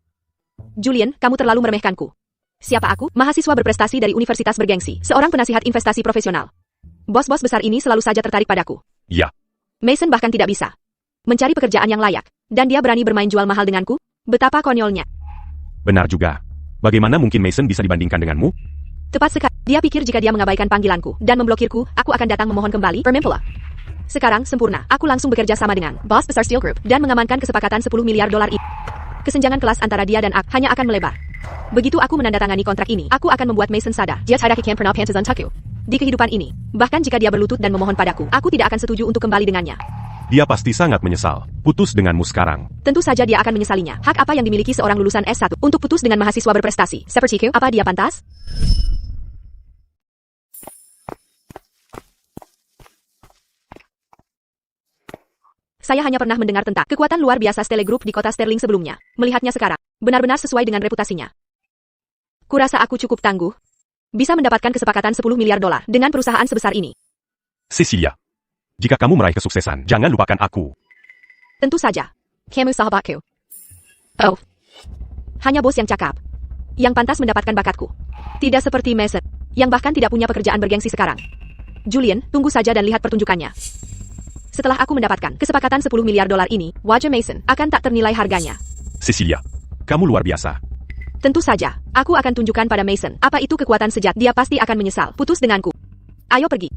Julian, kamu terlalu meremehkanku. Siapa aku? Mahasiswa berprestasi dari universitas bergengsi, seorang penasihat investasi profesional. Bos-bos besar ini selalu saja tertarik padaku. Ya. Mason bahkan tidak bisa mencari pekerjaan yang layak, dan dia berani bermain jual mahal denganku? Betapa konyolnya. Benar juga. Bagaimana mungkin Mason bisa dibandingkan denganmu? Tepat sekali. Dia pikir jika dia mengabaikan panggilanku dan memblokirku, aku akan datang memohon kembali. Bermimpilah. Sekarang, sempurna. Aku langsung bekerja sama dengan bos besar Steel Group dan mengamankan kesepakatan 10 miliar dolar itu. Kesenjangan kelas antara dia dan aku hanya akan melebar. Begitu aku menandatangani kontrak ini, aku akan membuat Mason sadar. Dia tidak akan pernah pantas untukku. Di kehidupan ini, bahkan jika dia berlutut dan memohon padaku, aku tidak akan setuju untuk kembali dengannya. Dia pasti sangat menyesal. Putus denganmu sekarang. Tentu saja dia akan menyesalinya. Hak apa yang dimiliki seorang lulusan S1 untuk putus dengan mahasiswa berprestasi? Sepertiku, apa dia pantas? Saya hanya pernah mendengar tentang kekuatan luar biasa Stele Group di kota Sterling sebelumnya. Melihatnya sekarang, benar-benar sesuai dengan reputasinya. Kurasa aku cukup tangguh. Bisa mendapatkan kesepakatan 10 miliar dolar dengan perusahaan sebesar ini. Cecilia, jika kamu meraih kesuksesan, jangan lupakan aku. Tentu saja. Kamu sahabatku. Oh. Hanya bos yang cakap. Yang pantas mendapatkan bakatku. Tidak seperti Mason, yang bahkan tidak punya pekerjaan bergengsi sekarang. Julian, tunggu saja dan lihat pertunjukannya. Setelah aku mendapatkan kesepakatan 10 miliar dolar ini, wajah Mason akan tak ternilai harganya. Cecilia, kamu luar biasa. Tentu saja, aku akan tunjukkan pada Mason apa itu kekuatan sejati. Dia pasti akan menyesal putus denganku. Ayo pergi.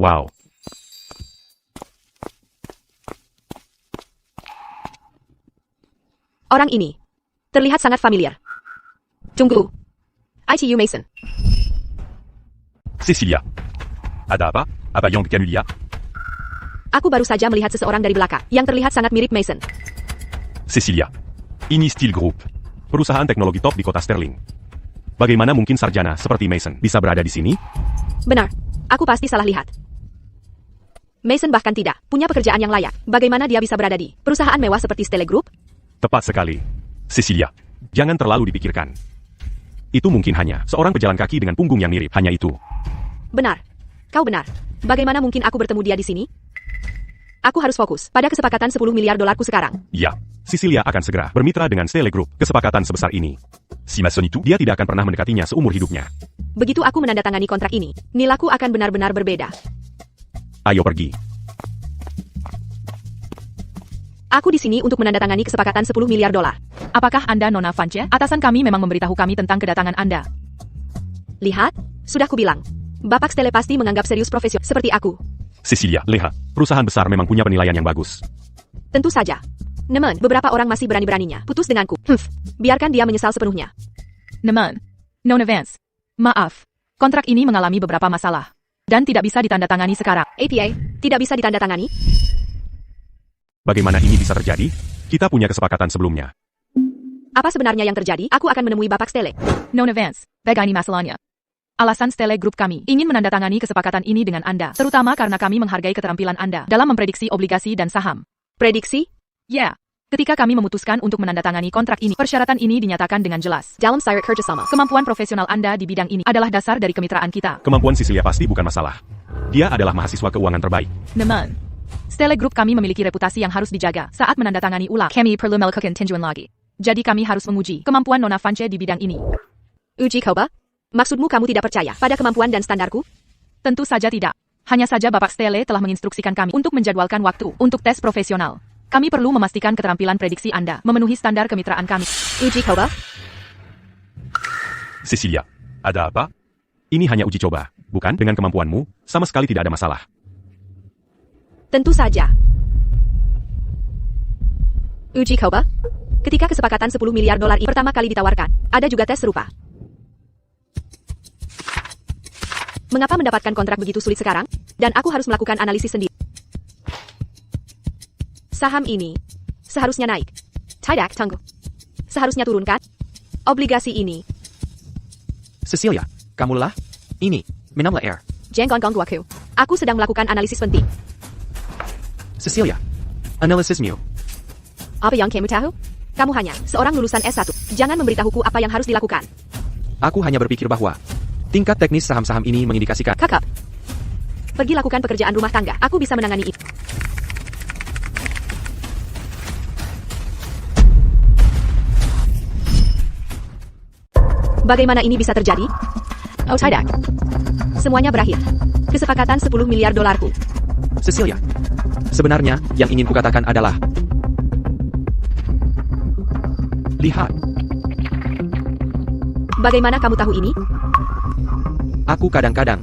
Wow. Orang ini terlihat sangat familiar. Tunggu. ITU Mason. Cecilia. Ada apa? Apa yang Canulia? Aku baru saja melihat seseorang dari belakang yang terlihat sangat mirip Mason. Cecilia, ini Steel Group, perusahaan teknologi top di kota Sterling. Bagaimana mungkin sarjana seperti Mason bisa berada di sini? Benar, aku pasti salah lihat. Mason bahkan tidak punya pekerjaan yang layak. Bagaimana dia bisa berada di perusahaan mewah seperti Stele Group? Tepat sekali. Cecilia, jangan terlalu dipikirkan. Itu mungkin hanya seorang pejalan kaki dengan punggung yang mirip, hanya itu. Benar, kau benar. Bagaimana mungkin aku bertemu dia di sini? Aku harus fokus pada kesepakatan 10 miliar dolarku sekarang. Ya, Cecilia akan segera bermitra dengan Stele Group. Kesepakatan sebesar ini, Si Mason itu, dia tidak akan pernah mendekatinya seumur hidupnya. Begitu aku menandatangani kontrak ini, nilaiku akan benar-benar berbeda. Ayo pergi. Aku di sini untuk menandatangani kesepakatan 10 miliar dolar. Apakah Anda Nona Vance? Atasan kami memang memberitahu kami tentang kedatangan Anda. Lihat, sudah kubilang. Bapak Stele pasti menganggap serius profesional seperti aku. Cecilia, lihat, perusahaan besar memang punya penilaian yang bagus. Tentu saja. Namun, beberapa orang masih berani-beraninya putus denganku. Biarkan dia menyesal sepenuhnya. Namun, Nona Vance, maaf, kontrak ini mengalami beberapa masalah dan tidak bisa ditandatangani sekarang. APA, tidak bisa ditandatangani? Bagaimana ini bisa terjadi? Kita punya kesepakatan sebelumnya. Apa sebenarnya yang terjadi? Aku akan menemui Bapak Stele. Nona Vance, begini masalahnya. Alasan Stele Group kami ingin menandatangani kesepakatan ini dengan Anda, terutama karena kami menghargai keterampilan Anda dalam memprediksi obligasi dan saham. Prediksi? Ya, ketika kami memutuskan untuk menandatangani kontrak ini, persyaratan ini dinyatakan dengan jelas. Dalam syarat kerjasama. Kemampuan profesional Anda di bidang ini adalah dasar dari kemitraan kita. Kemampuan Cecilia pasti bukan masalah. Dia adalah mahasiswa keuangan terbaik. Namun, Stele Group kami memiliki reputasi yang harus dijaga saat menandatangani ulang. Kami perlu melakukan tinjauan lagi. Jadi kami harus menguji kemampuan Nona Vance di bidang ini. Uji coba? Maksudmu kamu tidak percaya pada kemampuan dan standarku? Tentu saja tidak. Hanya saja Bapak Stele telah menginstruksikan kami untuk menjadwalkan waktu untuk tes profesional. Kami perlu memastikan keterampilan prediksi Anda memenuhi standar kemitraan kami. Uji coba? Cecilia, ada apa? Ini hanya uji coba, bukan? Dengan kemampuanmu, sama sekali tidak ada masalah. Tentu saja. Uji coba? Ketika kesepakatan 10 miliar dolar ini pertama kali ditawarkan, ada juga tes serupa. Mengapa mendapatkan kontrak begitu sulit sekarang? Dan aku harus melakukan analisis sendiri. Saham ini seharusnya naik. Tidak, tunggu. Seharusnya turunkan. Obligasi ini. Cecilia, kamu lelah? Ini, minumlah air. Jangan ganggu aku. Aku sedang melakukan analisis penting. Cecilia, analisismu. Apa yang kamu tahu? Kamu hanya seorang lulusan S1. Jangan memberitahuku apa yang harus dilakukan. Aku hanya berpikir bahwa tingkat teknis saham-saham ini mengindikasikan. Kakak, pergi lakukan pekerjaan rumah tangga. Aku bisa menangani itu. Bagaimana ini bisa terjadi? Oh tidak. Semuanya berakhir. Kesepakatan 10 miliar dolarku. Cecilia, sebenarnya yang ingin kukatakan adalah lihat, Bagaimana kamu tahu ini? aku kadang-kadang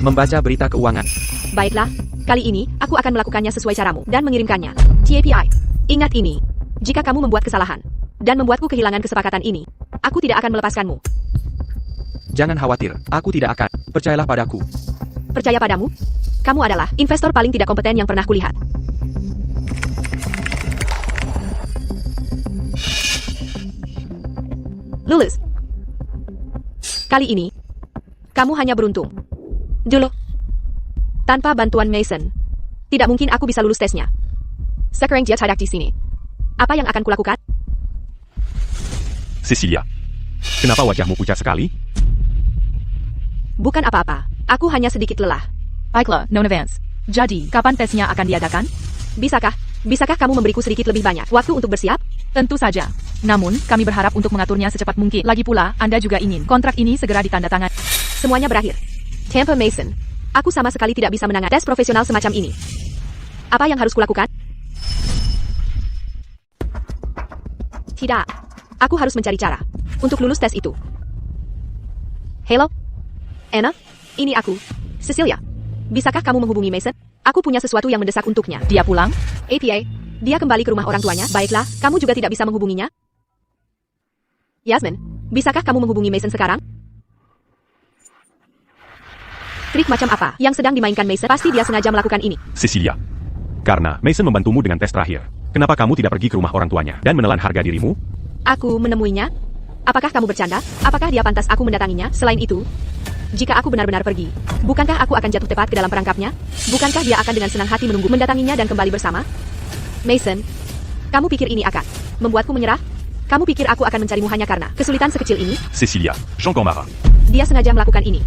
membaca berita keuangan. Baiklah, kali ini aku akan melakukannya sesuai caramu dan mengirimkannya. TAPI. Ingat ini. Jika kamu membuat kesalahan dan membuatku kehilangan kesepakatan ini, aku tidak akan melepaskanmu. Jangan khawatir, aku tidak akan. Percayalah padaku. Percaya padamu? Kamu adalah investor paling tidak kompeten yang pernah kulihat. Lulus. Kali ini, kamu hanya beruntung. Dulu. Tanpa bantuan Mason, tidak mungkin aku bisa lulus tesnya. Sekarang dia tidak di sini. Apa yang akan kulakukan? Cecilia. Kenapa wajahmu pucat sekali? Bukan apa-apa. Aku hanya sedikit lelah. Baiklah, Nona Vance. Jadi, kapan tesnya akan diadakan? Bisakah kamu memberiku sedikit lebih banyak waktu untuk bersiap? Tentu saja. Namun, kami berharap untuk mengaturnya secepat mungkin. Lagi pula, Anda juga ingin kontrak ini segera ditandatangan. Semuanya berakhir. Tampa Mason. Aku sama sekali tidak bisa menangani tes profesional semacam ini. Apa yang harus kulakukan? Tidak. Aku harus mencari cara untuk lulus tes itu. Halo? Anna? Ini aku. Cecilia. Bisakah kamu menghubungi Mason? Aku punya sesuatu yang mendesak untuknya. Dia pulang? APA. Dia kembali ke rumah orang tuanya. Baiklah, kamu juga tidak bisa menghubunginya? Yasmin, bisakah kamu menghubungi Mason sekarang? Trik macam apa yang sedang dimainkan Mason? Pasti dia sengaja melakukan ini. Cecilia. Karena Mason membantumu dengan tes terakhir. Kenapa kamu tidak pergi ke rumah orang tuanya dan menelan harga dirimu? Aku menemuinya. Apakah kamu bercanda? Apakah dia pantas aku mendatanginya? Selain itu, jika aku benar-benar pergi, bukankah aku akan jatuh tepat ke dalam perangkapnya? Bukankah dia akan dengan senang hati menunggu mendatanginya dan kembali bersama? Mason, kamu pikir ini akan membuatku menyerah? Kamu pikir aku akan mencarimu hanya karena kesulitan sekecil ini? Cecilia, Jean Camara. Dia sengaja melakukan ini.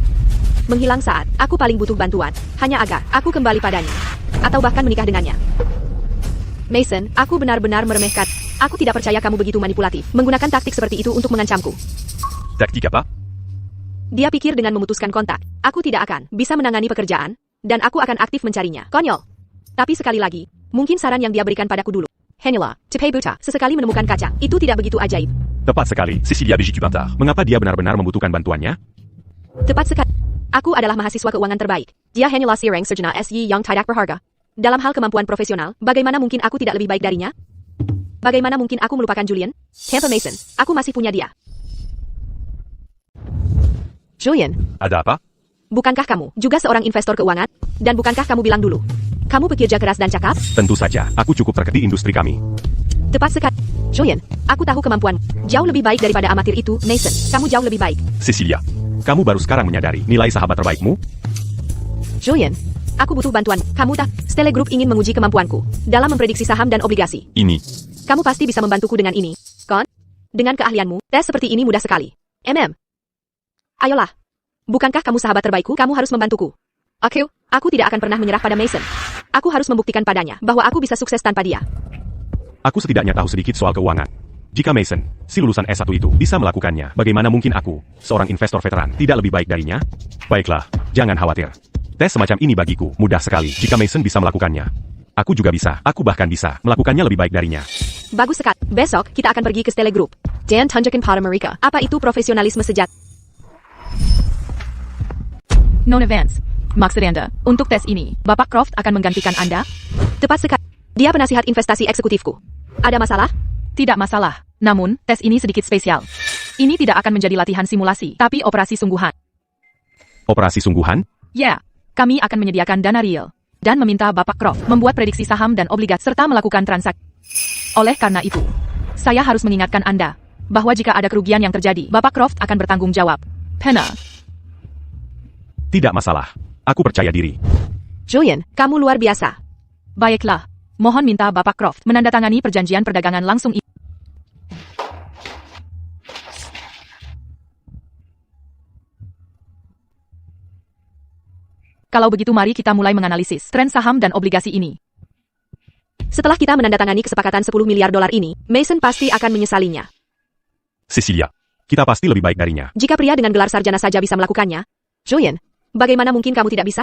Menghilang saat aku paling butuh bantuan, hanya agar aku kembali padanya. Atau bahkan menikah dengannya. Mason, aku benar-benar meremehkan. Aku tidak percaya kamu begitu manipulatif, menggunakan taktik seperti itu untuk mengancamku. Taktik apa? Dia pikir dengan memutuskan kontak, aku tidak akan bisa menangani pekerjaan, dan aku akan aktif mencarinya. Konyol. Tapi sekali lagi, mungkin saran yang dia berikan padaku dulu. Hanila, Tepe Buta, sesekali menemukan kaca, itu tidak begitu ajaib. Tepat sekali. Cecilia Begitu-Bintard. Mengapa dia benar-benar membutuhkan bantuannya? Tepat sekali. Aku adalah mahasiswa keuangan terbaik. Dia Hanila Sirang Sarjana SY yang tidak berharga. Dalam hal kemampuan profesional, bagaimana mungkin aku tidak lebih baik darinya? Bagaimana mungkin aku melupakan Julian? Tampa Mason, aku masih punya dia. Julian, Ada apa? bukankah kamu juga seorang investor keuangan? Dan bukankah kamu bilang dulu, kamu pekerja keras dan cakap? Tentu saja, aku cukup terketik industri kami. Tepat sekali. Julian, aku tahu kemampuan jauh lebih baik daripada amatir itu. Mason, kamu jauh lebih baik. Cecilia, kamu baru sekarang menyadari nilai sahabat terbaikmu? Julian, aku butuh bantuan. Kamu tak? Stele Group ingin menguji kemampuanku dalam memprediksi saham dan obligasi. Ini. Kamu pasti bisa membantuku dengan ini, kan? Dengan keahlianmu, tes seperti ini mudah sekali. Ayolah. Bukankah kamu sahabat terbaikku? Kamu harus membantuku. Aku tidak akan pernah menyerah pada Mason. Aku harus membuktikan padanya bahwa aku bisa sukses tanpa dia. Aku setidaknya tahu sedikit soal keuangan. Jika Mason, si lulusan S1 itu, bisa melakukannya, bagaimana mungkin aku, seorang investor veteran, tidak lebih baik darinya? Baiklah, jangan khawatir. Tes semacam ini bagiku mudah sekali jika Mason bisa melakukannya. Aku juga bisa, aku bahkan bisa melakukannya lebih baik darinya. Bagus sekali. Besok, kita akan pergi ke Stele Group. Dan tunjukkan pada mereka. Apa itu profesionalisme sejati? Nona Vance. Maksud Anda, untuk tes ini, Bapak Croft akan menggantikan Anda? Tepat sekali. Dia penasihat investasi eksekutifku. Ada masalah? Tidak masalah. Namun, tes ini sedikit spesial. Ini tidak akan menjadi latihan simulasi, tapi operasi sungguhan. Operasi sungguhan? Ya, kami akan menyediakan dana real. Dan meminta Bapak Croft membuat prediksi saham dan obligasi serta melakukan transaksi. Oleh karena itu, saya harus mengingatkan Anda bahwa jika ada kerugian yang terjadi, Bapak Croft akan bertanggung jawab. Pena. Tidak masalah. Aku percaya diri. Julian, kamu luar biasa. Baiklah. Mohon minta Bapak Croft menandatangani perjanjian perdagangan langsung ini. Kalau begitu mari kita mulai menganalisis tren saham dan obligasi ini. Setelah kita menandatangani kesepakatan 10 miliar dolar ini, Mason pasti akan menyesalinya. Cecilia, kita pasti lebih baik darinya. Jika pria dengan gelar sarjana saja bisa melakukannya, Julian, bagaimana mungkin kamu tidak bisa?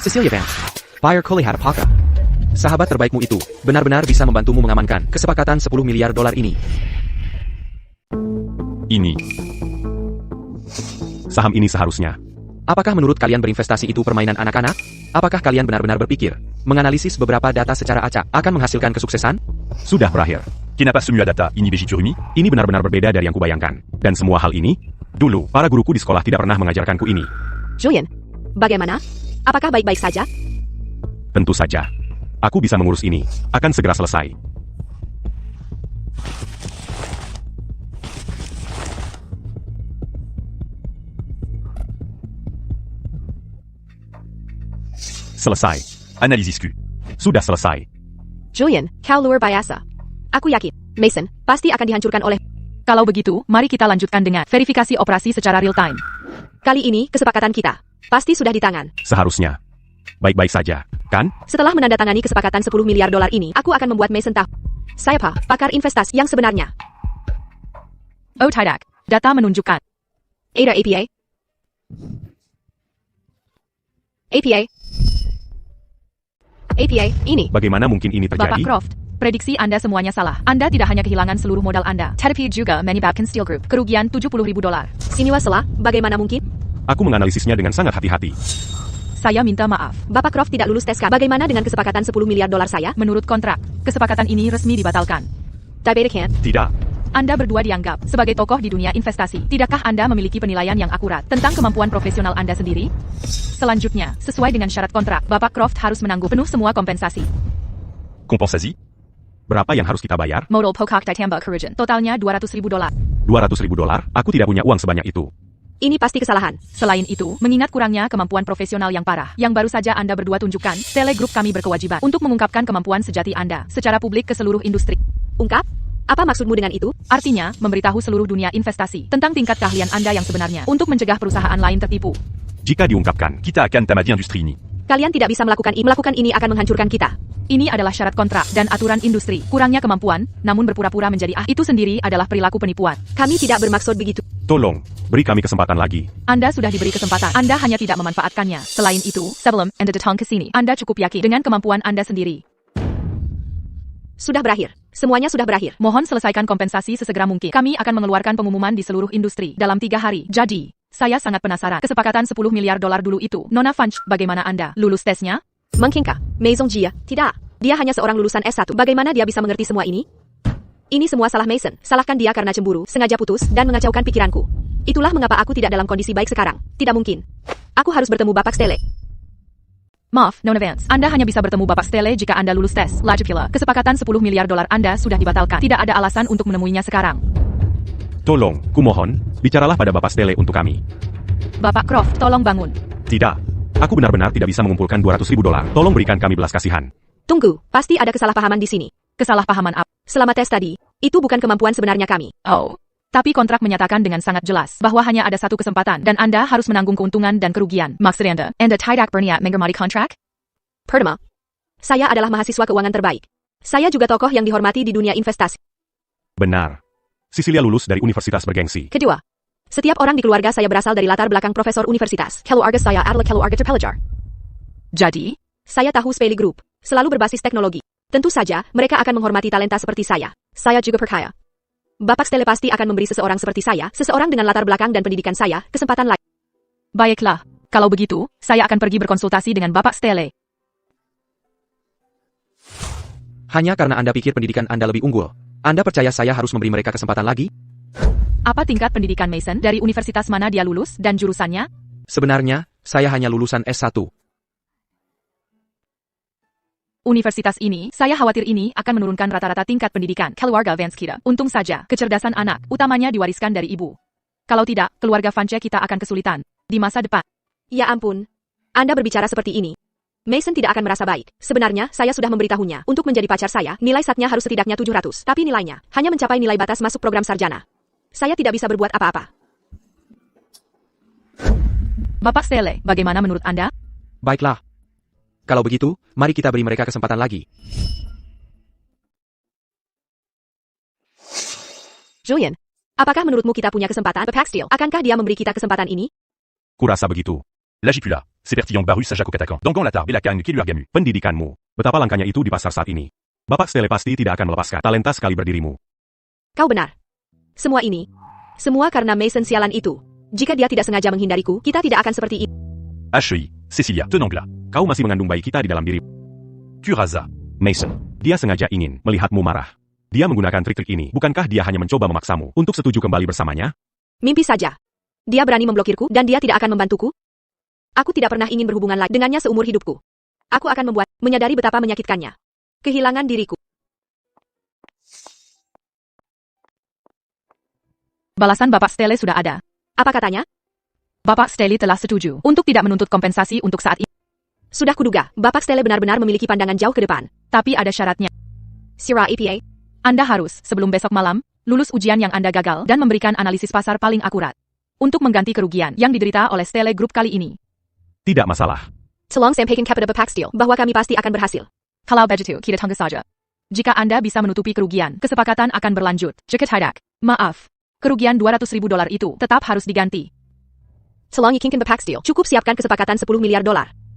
Cecilia Vance. Fire Kolihar Paka. Sahabat terbaikmu itu, benar-benar bisa membantumu mengamankan kesepakatan 10 miliar dolar ini. Ini. Saham ini seharusnya. Apakah menurut kalian berinvestasi itu permainan anak-anak? Apakah kalian benar-benar berpikir, menganalisis beberapa data secara acak akan menghasilkan kesuksesan? Sudah berakhir. Qui n'a pas soumis la data, ini Begitu-Rumi? Ini benar-benar berbeda dari yang kubayangkan. Dan semua hal ini, dulu, para guruku di sekolah tidak pernah mengajarkanku ini. Julian, bagaimana? Apakah baik-baik saja? Tentu saja. Aku bisa mengurus ini. Akan segera selesai. Selesai. Analysis Q. Sudah selesai. Julian, kau luar biasa. Aku yakin, Mason, pasti akan dihancurkan oleh... Kalau begitu, mari kita lanjutkan dengan verifikasi operasi secara real-time. Kali ini, kesepakatan kita. Pasti sudah di tangan. Seharusnya. Baik-baik saja, kan? Setelah menandatangani kesepakatan 10 miliar dolar ini, aku akan membuat Mason tahu. Saya pakar investasi yang sebenarnya. Oh tidak, data menunjukkan. Ada APA. APA. APA, ini. Bagaimana mungkin ini Bapak terjadi? Croft, prediksi Anda semuanya salah. Anda tidak hanya kehilangan seluruh modal Anda, tetapi juga menyebabkan Steel Group kerugian $70.000. Siniwa salah, bagaimana mungkin? Aku menganalisisnya dengan sangat hati-hati. Saya minta maaf. Bapak Croft tidak lulus tes. Bagaimana dengan kesepakatan 10 miliar dolar saya? Menurut kontrak, kesepakatan ini resmi dibatalkan. Diabetic hand. Tidak. Anda berdua dianggap sebagai tokoh di dunia investasi. Tidakkah Anda memiliki penilaian yang akurat tentang kemampuan profesional Anda sendiri? Selanjutnya, sesuai dengan syarat kontrak, Bapak Croft harus menanggung penuh semua kompensasi. Compensasi. Berapa yang harus kita bayar? Modal Pokak Ditambah Corrosion, totalnya $200.000. $200.000? Aku tidak punya uang sebanyak itu. Ini pasti kesalahan. Selain itu, mengingat kurangnya kemampuan profesional yang parah, yang baru saja Anda berdua tunjukkan, Telegroup kami berkewajiban untuk mengungkapkan kemampuan sejati Anda secara publik ke seluruh industri. Ungkap? Apa maksudmu dengan itu? Artinya, memberitahu seluruh dunia investasi tentang tingkat keahlian Anda yang sebenarnya untuk mencegah perusahaan lain tertipu. Jika diungkapkan, Kita akan tamadi industri ini. Kalian tidak bisa melakukan ini. Melakukan ini akan menghancurkan kita. Ini adalah syarat kontrak dan aturan industri. Kurangnya kemampuan, namun berpura-pura menjadi itu sendiri adalah perilaku penipuan. Kami tidak bermaksud begitu. tolong, beri kami kesempatan lagi. Anda sudah diberi kesempatan. Anda hanya tidak memanfaatkannya. Selain itu, sebelum Anda datang ke sini, Anda cukup yakin dengan kemampuan Anda sendiri. Sudah berakhir. Semuanya sudah berakhir. Mohon selesaikan kompensasi sesegera mungkin. Kami akan mengeluarkan pengumuman di seluruh industri dalam 3 hari. Jadi, saya sangat penasaran. Kesepakatan 10 miliar dolar dulu itu. Nona Funch, bagaimana Anda? Lulus tesnya? Mungkinkah? Maison Jia? Tidak. Dia hanya seorang lulusan S1. Bagaimana dia bisa mengerti semua ini? Ini semua salah Mason. Salahkan dia karena cemburu, sengaja putus, dan mengacaukan pikiranku. Itulah mengapa aku tidak dalam kondisi baik sekarang. Tidak mungkin. Aku harus bertemu Bapak Stele. Maaf, Nona Vance. Anda hanya bisa bertemu Bapak Stele jika Anda lulus tes. Lagi pula, kesepakatan 10 miliar dolar Anda sudah dibatalkan. Tidak ada alasan untuk menemuinya sekarang. Tolong, kumohon, bicaralah pada Bapak Stele untuk kami. Bapak Croft, tolong bangun. Tidak. Aku benar-benar tidak bisa mengumpulkan 200.000 dolar. Tolong berikan kami belas kasihan. Tunggu, pasti ada kesalahpahaman di sini. Kesalahpahaman apa? Selama tes tadi, itu bukan kemampuan sebenarnya kami. Oh. Tapi kontrak menyatakan dengan sangat jelas bahwa hanya ada satu kesempatan dan Anda harus menanggung keuntungan dan kerugian. Maksud Anda tidak berniat menghormati kontrak? Pertama, saya adalah mahasiswa keuangan terbaik. Saya juga tokoh yang dihormati di dunia investasi. Benar. Cecilia lulus dari universitas bergengsi. Kedua, setiap orang di keluarga saya berasal dari latar belakang profesor universitas. Keluarga saya adalah keluarga terpelajar. Jadi, Saya tahu Speley Group, selalu berbasis teknologi. Tentu saja, mereka akan menghormati talenta seperti saya. Saya juga percaya. Bapak Stele pasti akan memberi seseorang seperti saya, seseorang dengan latar belakang dan pendidikan saya, kesempatan lain. baiklah. Kalau begitu, saya akan pergi berkonsultasi dengan Bapak Stele. Hanya karena Anda pikir pendidikan Anda lebih unggul, Anda percaya saya harus memberi mereka kesempatan lagi? Apa tingkat pendidikan Mason? Dari universitas mana dia lulus dan jurusannya? Sebenarnya, saya hanya lulusan S1. Universitas ini, saya khawatir ini akan menurunkan rata-rata tingkat pendidikan keluarga Vance kita. Untung saja, kecerdasan anak, utamanya diwariskan dari ibu. Kalau tidak, keluarga Vance kita akan kesulitan di masa depan. Ya ampun. Anda berbicara seperti ini. Mason tidak akan merasa baik. Sebenarnya, saya sudah memberitahunya. Untuk menjadi pacar saya, nilai SAT-nya harus setidaknya 700. Tapi nilainya hanya mencapai nilai batas masuk program sarjana. Saya tidak bisa berbuat apa-apa. Bapak Stele, bagaimana menurut Anda? Baiklah. Kalau begitu, mari kita beri mereka kesempatan lagi. Julian, apakah menurutmu kita punya kesempatan? Bapak Steele, akankah dia memberi kita kesempatan ini? Kurasa begitu. L'Agicula, c'est Pertillon Barus à Jaco Attaquant. Dangan Latar Belacan qui lui Gamu. Pendidikanmu. Betapa langkanya itu di pasar saat ini. Bapak Stele pasti tidak akan melepaskan talenta sekali berdirimu. Kau benar. Semua ini. Semua karena Mason sialan itu. Jika dia tidak sengaja menghindariku, kita tidak akan seperti ini. HEI, Cecilia, Tenangla. Kau masih mengandung bayi kita di dalam diri. Curaza. Mason, dia sengaja ingin melihatmu marah. Dia menggunakan trik-trik ini. Bukankah dia hanya mencoba memaksamu untuk setuju kembali bersamanya? Mimpi saja. Dia berani memblokirku dan dia tidak akan membantuku. Aku tidak pernah ingin berhubungan lagi dengannya seumur hidupku. Aku akan menyadari betapa menyakitkannya. Kehilangan diriku. Balasan Bapak Stele sudah ada. Apa katanya? Bapak Stele telah setuju untuk tidak menuntut kompensasi untuk saat ini. Sudah kuduga, Bapak Stele benar-benar memiliki pandangan jauh ke depan. Tapi ada syaratnya. Sira EPA, Anda harus, sebelum besok malam, lulus ujian yang Anda gagal dan memberikan analisis pasar paling akurat. Untuk mengganti kerugian yang diderita oleh Stele Group kali ini. Tidak masalah. tolong sampaikan kepada Bapak Steel bahwa kami pasti akan berhasil. Kalau begitu, kita tunggu saja. Jika Anda bisa menutupi kerugian, kesepakatan akan berlanjut. Jika tidak, maaf. Kerugian $200.000 itu tetap harus diganti. Tolong yakinkan Bapak Steel cukup siapkan kesepakatan $10 miliar.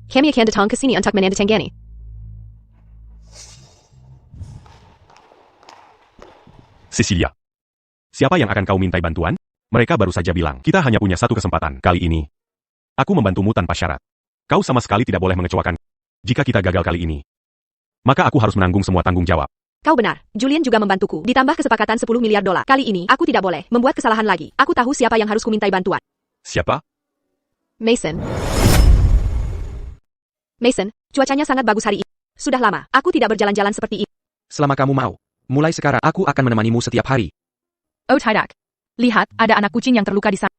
Kami akan datang ke sini untuk menandatangani. Cecilia. Siapa yang akan kau mintai bantuan? Mereka baru saja bilang, kita hanya punya satu kesempatan kali ini. Aku membantumu tanpa syarat. Kau sama sekali tidak boleh mengecewakan. Jika kita gagal kali ini, maka aku harus menanggung semua tanggung jawab. Kau benar, Julian juga membantuku. Ditambah kesepakatan $10 miliar. Kali ini, aku tidak boleh membuat kesalahan lagi. Aku tahu siapa yang harus kumintai bantuan. Siapa? Mason. Mason, cuacanya sangat bagus hari ini. Sudah lama, aku tidak berjalan-jalan seperti ini. Selama kamu mau. Mulai sekarang, aku akan menemanimu setiap hari. Oh tidak. Lihat, ada anak kucing yang terluka di sana.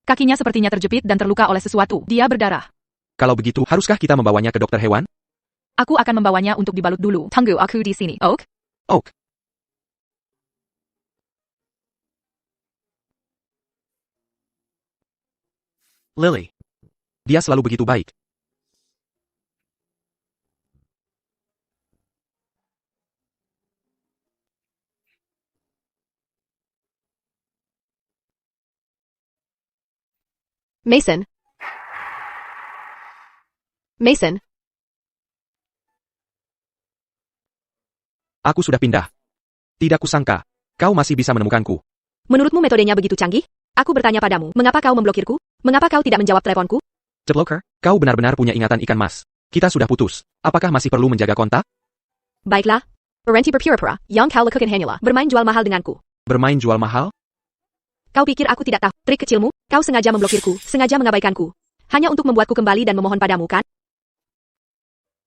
Kakinya sepertinya terjepit dan terluka oleh sesuatu. Dia berdarah. Kalau begitu, haruskah kita membawanya ke dokter hewan? Aku akan membawanya untuk dibalut dulu. Tunggu aku di sini. Oak? Oak. Lily. Dia selalu begitu baik. Mason. Mason, Aku sudah pindah. Tidak kusangka, kau masih bisa menemukanku. menurutmu metodenya begitu canggih? Aku bertanya padamu, mengapa kau memblokirku? Mengapa kau tidak menjawab teleponku? Jetlocker, kau benar-benar punya ingatan ikan mas. Kita sudah putus. Apakah masih perlu menjaga kontak? Baiklah. Berhenti berpura-pura, yang kau lakukan hanyalah bermain jual mahal denganku. Bermain jual mahal? Kau pikir aku tidak tahu trik kecilmu? Kau sengaja memblokirku, sengaja mengabaikanku. Hanya untuk membuatku kembali dan memohon padamu, kan?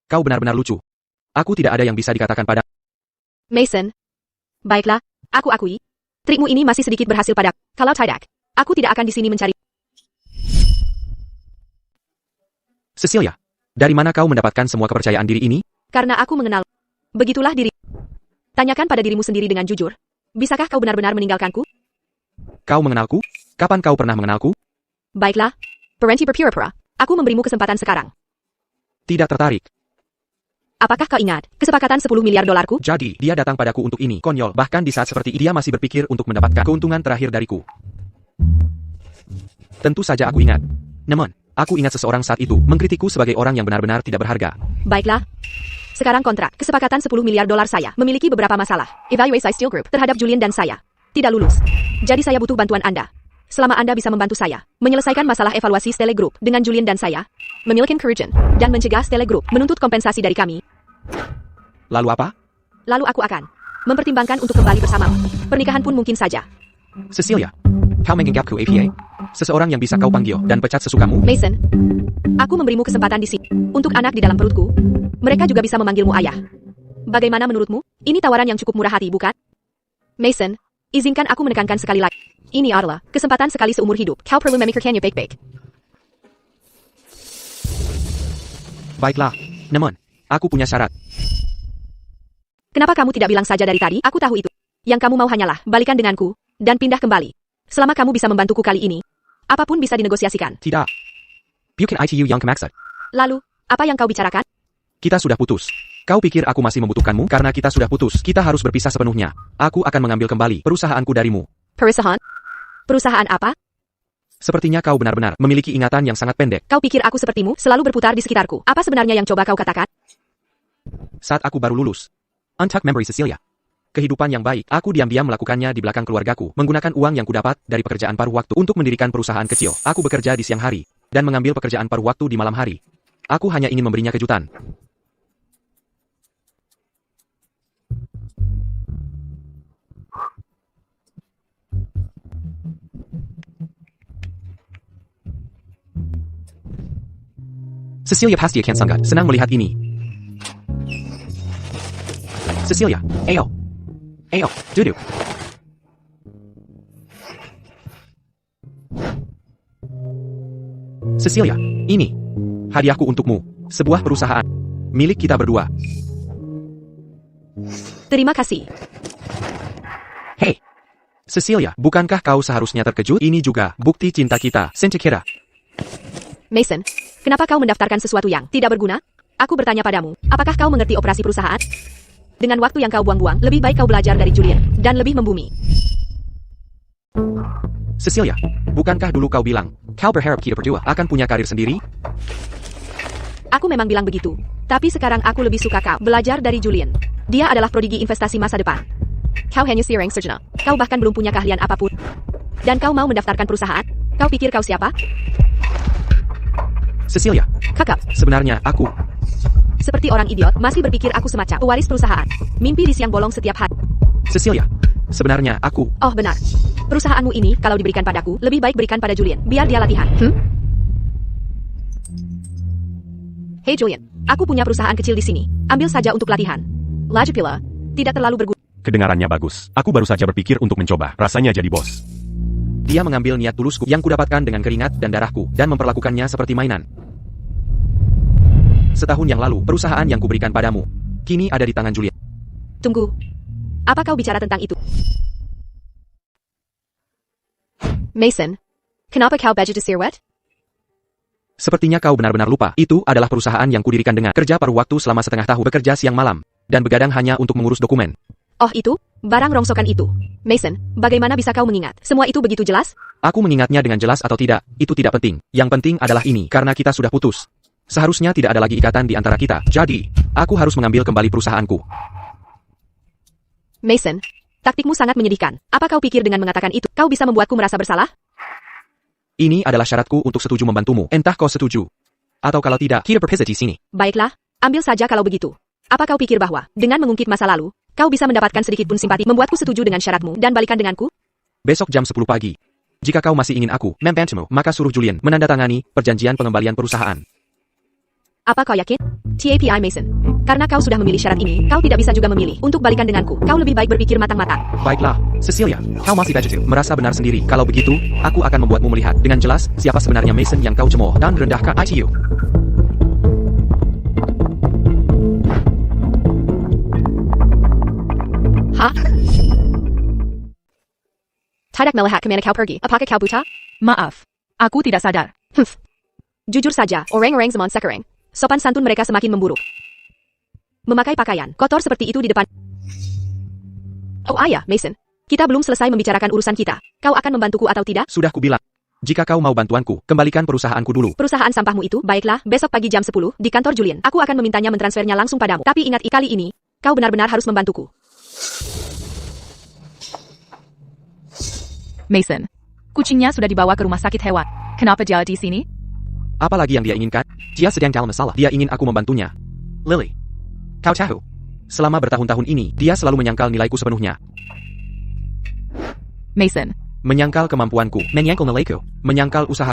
Kau benar-benar lucu. Aku tidak ada yang bisa dikatakan pada... Mason. Baiklah, aku akui. Trikmu ini masih sedikit berhasil padaku. Kalau tidak, aku tidak akan di sini mencari. Cecilia, dari mana kau mendapatkan semua kepercayaan diri ini? Karena aku mengenal. Begitulah diri. Tanyakan pada dirimu sendiri dengan jujur. Bisakah kau benar-benar meninggalkanku? Kau mengenalku? Kapan kau pernah mengenalku? Baiklah. Berhenti berpura-pura. Aku memberimu kesempatan sekarang. Tidak tertarik. Apakah kau ingat kesepakatan $10 miliar? Jadi, dia datang padaku untuk ini. Konyol, bahkan di saat seperti dia masih berpikir untuk mendapatkan keuntungan terakhir dariku. Tentu saja aku ingat. Namun, aku ingat seseorang saat itu mengkritikku sebagai orang yang benar-benar tidak berharga. Baiklah. Sekarang kontrak kesepakatan $10 miliar saya memiliki beberapa masalah. Evaluasi Steel Group terhadap Julian dan saya tidak lulus. Jadi saya butuh bantuan Anda. Selama Anda bisa membantu saya menyelesaikan masalah evaluasi Stele Group dengan Julian dan saya, memiliki kerugian dan mencegah Stele Group menuntut kompensasi dari kami. Lalu apa? Lalu aku akan mempertimbangkan untuk kembali bersamamu. Pernikahan pun mungkin saja. Cecilia, kau menganggapku APA? Seseorang yang bisa kau panggil dan pecat sesukamu? Mason, aku memberimu kesempatan di sini. Untuk anak di dalam perutku, mereka juga bisa memanggilmu ayah. Bagaimana menurutmu? Ini tawaran yang cukup murah hati, bukan? Mason, izinkan aku menekankan sekali lagi. Ini adalah kesempatan sekali seumur hidup. Kau perlu memikirkannya baik-baik. Baiklah, namun, aku punya syarat. Kenapa kamu tidak bilang saja dari tadi? Aku tahu itu. Yang kamu mau hanyalah balikan denganku dan pindah kembali. Selama kamu bisa membantuku kali ini, apapun bisa dinegosiasikan. Tidak. Bukan itu yang kemaksud. Lalu, apa yang kau bicarakan? Kita sudah putus. Kau pikir aku masih membutuhkanmu? Karena kita sudah putus, kita harus berpisah sepenuhnya. Aku akan mengambil kembali perusahaanku darimu. Perusahaan? Perusahaan apa? Sepertinya kau benar-benar memiliki ingatan yang sangat pendek. Kau pikir aku sepertimu, selalu berputar di sekitarku. Apa sebenarnya yang coba kau katakan? Saat aku baru lulus. Untucked memory Cecilia. Kehidupan yang baik, aku diam-diam melakukannya di belakang keluargaku, menggunakan uang yang kudapat dari pekerjaan paruh waktu untuk mendirikan perusahaan kecil. Aku bekerja di siang hari, dan mengambil pekerjaan paruh waktu di malam hari. Aku hanya ingin memberinya kejutan. Cecilia pasti akan sangat senang melihat ini. Cecilia, ayo. Ayo, duduk. Cecilia, ini hadiahku untukmu. Sebuah perusahaan milik kita berdua. Terima kasih. Hei, Cecilia, bukankah kau seharusnya terkejut? Ini juga bukti cinta kita. Senchekera. Mason, kenapa kau mendaftarkan sesuatu yang tidak berguna? Aku bertanya padamu, apakah kau mengerti operasi perusahaan? Dengan waktu yang kau buang-buang, lebih baik kau belajar dari Julian, dan lebih membumi. Cecilia, bukankah dulu kau bilang, kau berharap kita berdua akan punya karir sendiri? Aku memang bilang begitu. Tapi sekarang aku lebih suka kau belajar dari Julian. Dia adalah prodigi investasi masa depan. Kau hanya seorang sarjana. Kau bahkan belum punya keahlian apapun. Dan kau mau mendaftarkan perusahaan? Kau pikir kau siapa? Cecilia, Kakak, sebenarnya aku... seperti orang idiot, masih berpikir aku semacam pewaris perusahaan. Mimpi di siang bolong setiap hari. Cecilia, sebenarnya aku... Oh benar. Perusahaanmu ini, kalau diberikan padaku, lebih baik berikan pada Julian. Biar dia latihan. Hey Julian, aku punya perusahaan kecil di sini. Ambil saja untuk latihan. Lagi pula, tidak terlalu berguna. Kedengarannya bagus. Aku baru saja berpikir untuk mencoba. Rasanya jadi bos. Dia mengambil niat tulusku yang kudapatkan dengan keringat dan darahku, dan memperlakukannya seperti mainan. Setahun yang lalu, perusahaan yang kuberikan padamu, kini ada di tangan Julian. Tunggu. Apa kau bicara tentang itu? Mason, kenapa kau baju desirwet? Sepertinya kau benar-benar lupa, itu adalah perusahaan yang kudirikan dengan kerja paruh waktu selama setengah tahun, bekerja siang malam, dan begadang hanya untuk mengurus dokumen. Oh itu? Barang rongsokan itu. Mason, bagaimana bisa kau mengingat? Semua itu begitu jelas? Aku mengingatnya dengan jelas atau tidak, itu tidak penting. Yang penting adalah ini, karena kita sudah putus. Seharusnya tidak ada lagi ikatan di antara kita. Jadi, aku harus mengambil kembali perusahaanku. Mason, taktikmu sangat menyedihkan. Apa kau pikir dengan mengatakan itu, kau bisa membuatku merasa bersalah? Ini adalah syaratku untuk setuju membantumu. Entah kau setuju. Atau kalau tidak, kita berpisah di sini. Baiklah, ambil saja kalau begitu. Apa kau pikir bahwa, dengan mengungkit masa lalu, kau bisa mendapatkan sedikit pun simpati membuatku setuju dengan syaratmu dan balikan denganku? Besok jam 10 pagi. Jika kau masih ingin aku membantumu, maka suruh Julian menandatangani perjanjian pengembalian perusahaan. Apa kau yakin? TAPI Mason. Karena kau sudah memilih syarat ini, kau tidak bisa juga memilih untuk balikan denganku. Kau lebih baik berpikir matang-matang. Baiklah, Cecilia, kau masih budgetil, merasa benar sendiri. Kalau begitu, aku akan membuatmu melihat dengan jelas siapa sebenarnya Mason yang kau cemooh dan rendahkan. ITU. Hah? Tidak melihat kemana kau pergi. Apakah kau buta? Maaf. Aku tidak sadar. Jujur saja, orang-orang zaman sekarang, sopan santun mereka semakin memburuk. Memakai pakaian kotor seperti itu di depan. Oh ayah, Mason. Kita belum selesai membicarakan urusan kita. Kau akan membantuku atau tidak? Sudah kubilang. Jika kau mau bantuanku, kembalikan perusahaanku dulu. Perusahaan sampahmu itu, baiklah, besok pagi jam 10, di kantor Julian. Aku akan memintanya mentransfernya langsung padamu. Tapi ingat, kali ini, kau benar-benar harus membantuku. Mason, kucingnya sudah dibawa ke rumah sakit hewan. Kenapa dia di sini? Apalagi yang dia inginkan? Dia sedang dalam masalah. Dia ingin aku membantunya. Lily, kau tahu, selama bertahun-tahun ini, dia selalu menyangkal nilaiku sepenuhnya. Mason, Menyangkal kemampuanku, menyangkal nilaiku, menyangkal usaha.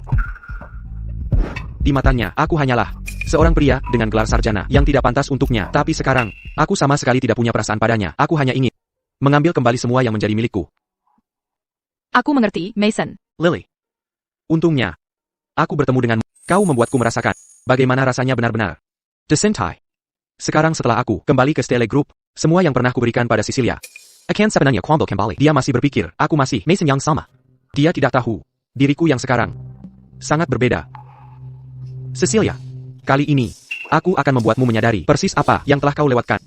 Di matanya, aku hanyalah seorang pria dengan gelar sarjana yang tidak pantas untuknya. Tapi sekarang, aku sama sekali tidak punya perasaan padanya. Aku hanya ingin mengambil kembali semua yang menjadi milikku. aku mengerti, Mason. Lily, untungnya, aku bertemu denganmu. Kau membuatku merasakan bagaimana rasanya benar-benar disintai. Sekarang setelah aku kembali ke Stele Group, semua yang pernah kuberikan pada Cecilia akan sebenarnya kuambil kembali. Dia masih berpikir, aku masih Mason yang sama. Dia tidak tahu, diriku yang sekarang sangat berbeda. Cecilia, kali ini, aku akan membuatmu menyadari persis apa yang telah kau lewatkan.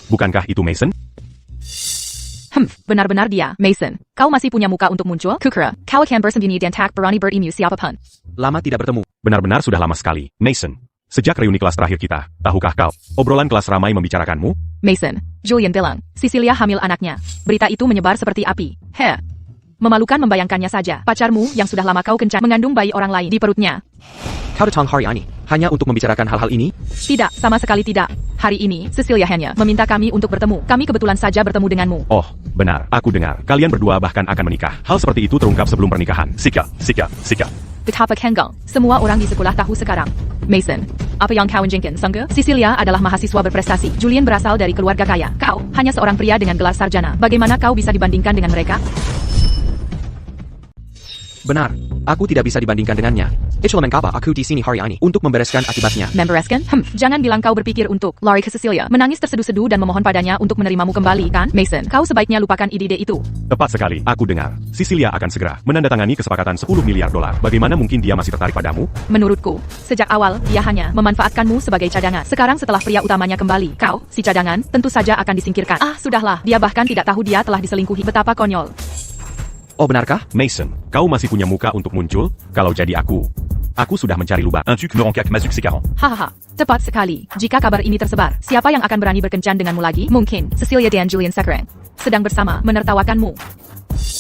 Bukankah itu Mason? Benar-benar dia, Mason. Kau masih punya muka untuk muncul? Kukira, kau akan bersembunyi dan tak berani berimu siapapun. Lama tidak bertemu. Benar-benar sudah lama sekali. Mason, sejak reuni kelas terakhir kita, tahukah kau, obrolan kelas ramai membicarakanmu? Mason, Julian bilang, Cecilia hamil anaknya. Berita itu menyebar seperti api. Memalukan membayangkannya saja. Pacarmu yang sudah lama kau kencan mengandung bayi orang lain di perutnya. Kau datang hari ini hanya untuk membicarakan hal-hal ini? Tidak, sama sekali tidak. Hari ini, Cecilia hanya meminta kami untuk bertemu. Kami kebetulan saja bertemu denganmu. Oh, benar. Aku dengar. Kalian berdua bahkan akan menikah. Hal seperti itu terungkap sebelum pernikahan. Sika. Betapa Kenggang. Semua orang di sekolah tahu sekarang. Mason, apa yang kau inginkan, Sangga? Cecilia adalah mahasiswa berprestasi. Julian berasal dari keluarga kaya. Kau hanya seorang pria dengan gelar sarjana. Bagaimana kau bisa dibandingkan dengan mereka? Benar, aku tidak bisa dibandingkan dengannya. Itulah mengapa aku di sini hari ini untuk membereskan akibatnya. Membereskan? Jangan bilang kau berpikir untuk lari ke Cecilia, menangis terseduh-seduh dan memohon padanya untuk menerimamu kembali, kan? Mason, kau sebaiknya lupakan ide itu. Tepat sekali, aku dengar. Cecilia akan segera menandatangani kesepakatan 10 miliar dolar. Bagaimana mungkin dia masih tertarik padamu? Menurutku, sejak awal, dia hanya memanfaatkanmu sebagai cadangan. Sekarang setelah pria utamanya kembali, kau, si cadangan, tentu saja akan disingkirkan. Sudahlah, dia bahkan tidak tahu dia telah diselingkuhi. Betapa konyol. Oh benarkah? Mason, kau masih punya muka untuk muncul? Kalau jadi aku sudah mencari lubang. Un tuc me rend cac, Mazuk c'est 40. Hahaha, tepat sekali. Jika kabar ini tersebar, siapa yang akan berani berkencan denganmu lagi? Mungkin, Cecilia dan Julian Sekreng sedang bersama menertawakanmu.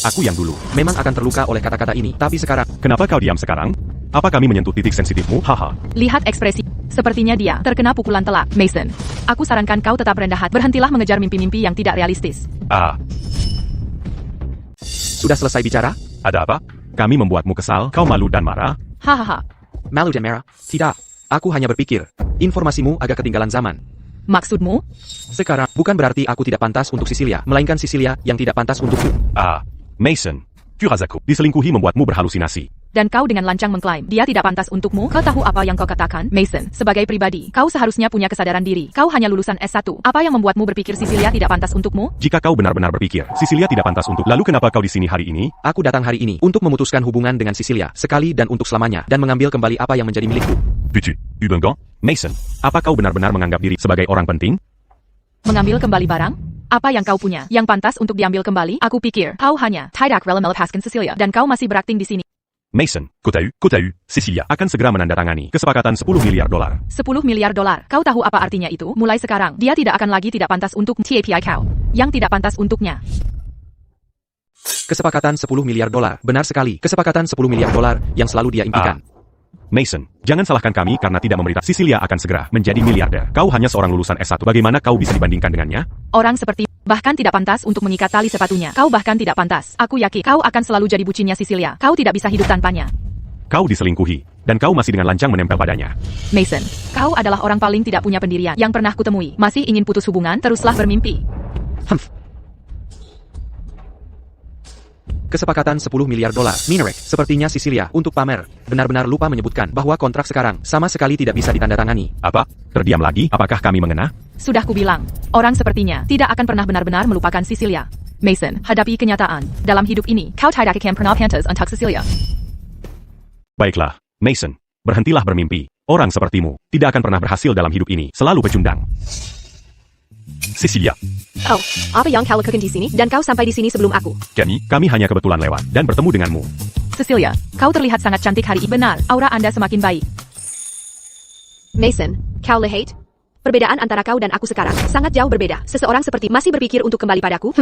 Aku yang dulu. Memang akan terluka oleh kata-kata ini, tapi sekarang, Kenapa kau diam sekarang? Apa kami menyentuh titik sensitifmu? Haha. Lihat ekspresi. Sepertinya dia terkena pukulan telak. Mason, aku sarankan kau tetap rendah hati. Berhentilah mengejar mimpi-mimpi yang tidak realistis. sudah selesai bicara? Ada apa? Kami membuatmu kesal, kau malu dan marah? Hahaha. Malu dan merah? Tidak. Aku hanya berpikir, informasimu agak ketinggalan zaman. Maksudmu? Sekarang, bukan berarti aku tidak pantas untuk Cecilia, melainkan Cecilia yang tidak pantas untukku. Mason. Kurazako, diselingkuhi membuatmu berhalusinasi. Dan kau dengan lancang mengklaim, dia tidak pantas untukmu. Kau tahu apa yang kau katakan? Mason, sebagai pribadi, kau seharusnya punya kesadaran diri. Kau hanya lulusan S1. Apa yang membuatmu berpikir Cecilia tidak pantas untukmu? Jika kau benar-benar berpikir, Cecilia tidak pantas untuk, lalu kenapa kau di sini hari ini? Aku datang hari ini untuk memutuskan hubungan dengan Cecilia, sekali dan untuk selamanya, dan mengambil kembali apa yang menjadi milikku. Putu, Ubengan? Mason, apa kau benar-benar menganggap diri sebagai orang penting? Mengambil kembali barang? Apa yang kau punya, yang pantas untuk diambil kembali? Aku pikir, kau hanya tidak rela melepaskan Cecilia, dan kau masih berakting di sini. Mason, kota U, Cecilia akan segera menandatangani kesepakatan 10 miliar dolar. 10 miliar dolar. Kau tahu apa artinya itu? Mulai sekarang, dia tidak akan lagi tidak pantas untuk TAPI kau. Yang tidak pantas untuknya. Kesepakatan 10 miliar dolar. Benar sekali, kesepakatan 10 miliar dolar yang selalu dia impikan. Mason, jangan salahkan kami karena tidak memberitahu. Cecilia akan segera menjadi miliarder. Kau hanya seorang lulusan S1. Bagaimana kau bisa dibandingkan dengannya? Orang seperti bahkan tidak pantas untuk mengikat tali sepatunya. Kau bahkan tidak pantas. Aku yakin kau akan selalu jadi bucinnya Cecilia. Kau tidak bisa hidup tanpanya. Kau diselingkuhi, dan kau masih dengan lancang menempel padanya. Mason, kau adalah orang paling tidak punya pendirian yang pernah kutemui. Masih ingin putus hubungan? Teruslah bermimpi. Kesepakatan 10 miliar dolar. Minarek, sepertinya Cecilia, untuk pamer, benar-benar lupa menyebutkan bahwa kontrak sekarang sama sekali tidak bisa ditandatangani. Apa? Terdiam lagi? Apakah kami mengena? Sudah kubilang, orang sepertinya tidak akan pernah benar-benar melupakan Cecilia. Mason, hadapi kenyataan. Dalam hidup ini, kau tidak akan pernah pantas untuk Cecilia. Baiklah, Mason, berhentilah bermimpi. Orang sepertimu tidak akan pernah berhasil dalam hidup ini, selalu pecundang. Cecilia, Oh, apa yang kau lakukan di sini? Dan kau sampai di sini sebelum aku. Camille, Kami hanya kebetulan lewat dan bertemu denganmu. Cecilia, kau terlihat sangat cantik hari ini. Benar, aura Anda semakin baik. Mason, kau lihat? Perbedaan antara kau dan aku sekarang sangat jauh berbeda. Seseorang seperti masih berpikir untuk kembali padaku.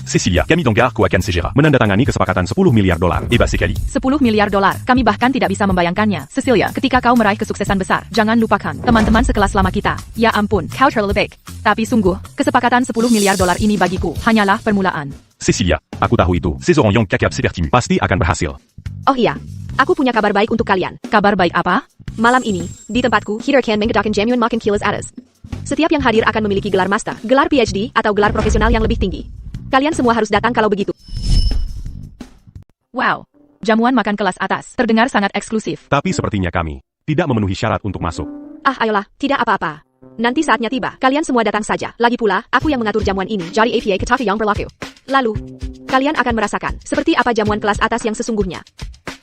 Cecilia, Camille Dangar, Kouakan Segera. Menandatangani kesepakatan 10 miliar dolar. Eba Sekali. 10 miliar dolar. Kami bahkan tidak bisa membayangkannya. Cecilia, ketika kau meraih kesuksesan besar, jangan lupakan teman-teman sekelas lama kita. Ya ampun, kau terlalu baik. Tapi sungguh, kesepakatan 10 miliar dolar ini bagiku hanyalah permulaan. Cecilia, Aku tahu itu. ces oreillons cacap c'est pertimu. Pasti akan berhasil. Oh iya, aku punya kabar baik untuk kalian. Kabar baik apa? Malam ini, di tempatku, kita akan mengadakan jamuan makan kilas atas. Setiap yang hadir akan memiliki gelar master, gelar PhD, atau gelar profesional yang lebih tinggi. Kalian semua harus datang kalau begitu. Wow, jamuan makan kelas atas. Terdengar sangat eksklusif. Tapi sepertinya kami tidak memenuhi syarat untuk masuk. Ayolah, tidak apa-apa. Nanti saatnya tiba, kalian semua datang saja. Lagi pula, aku yang mengatur jamuan ini, jadi APA Ketaka yang berlaku. Lalu, kalian akan merasakan seperti apa jamuan kelas atas yang sesungguhnya.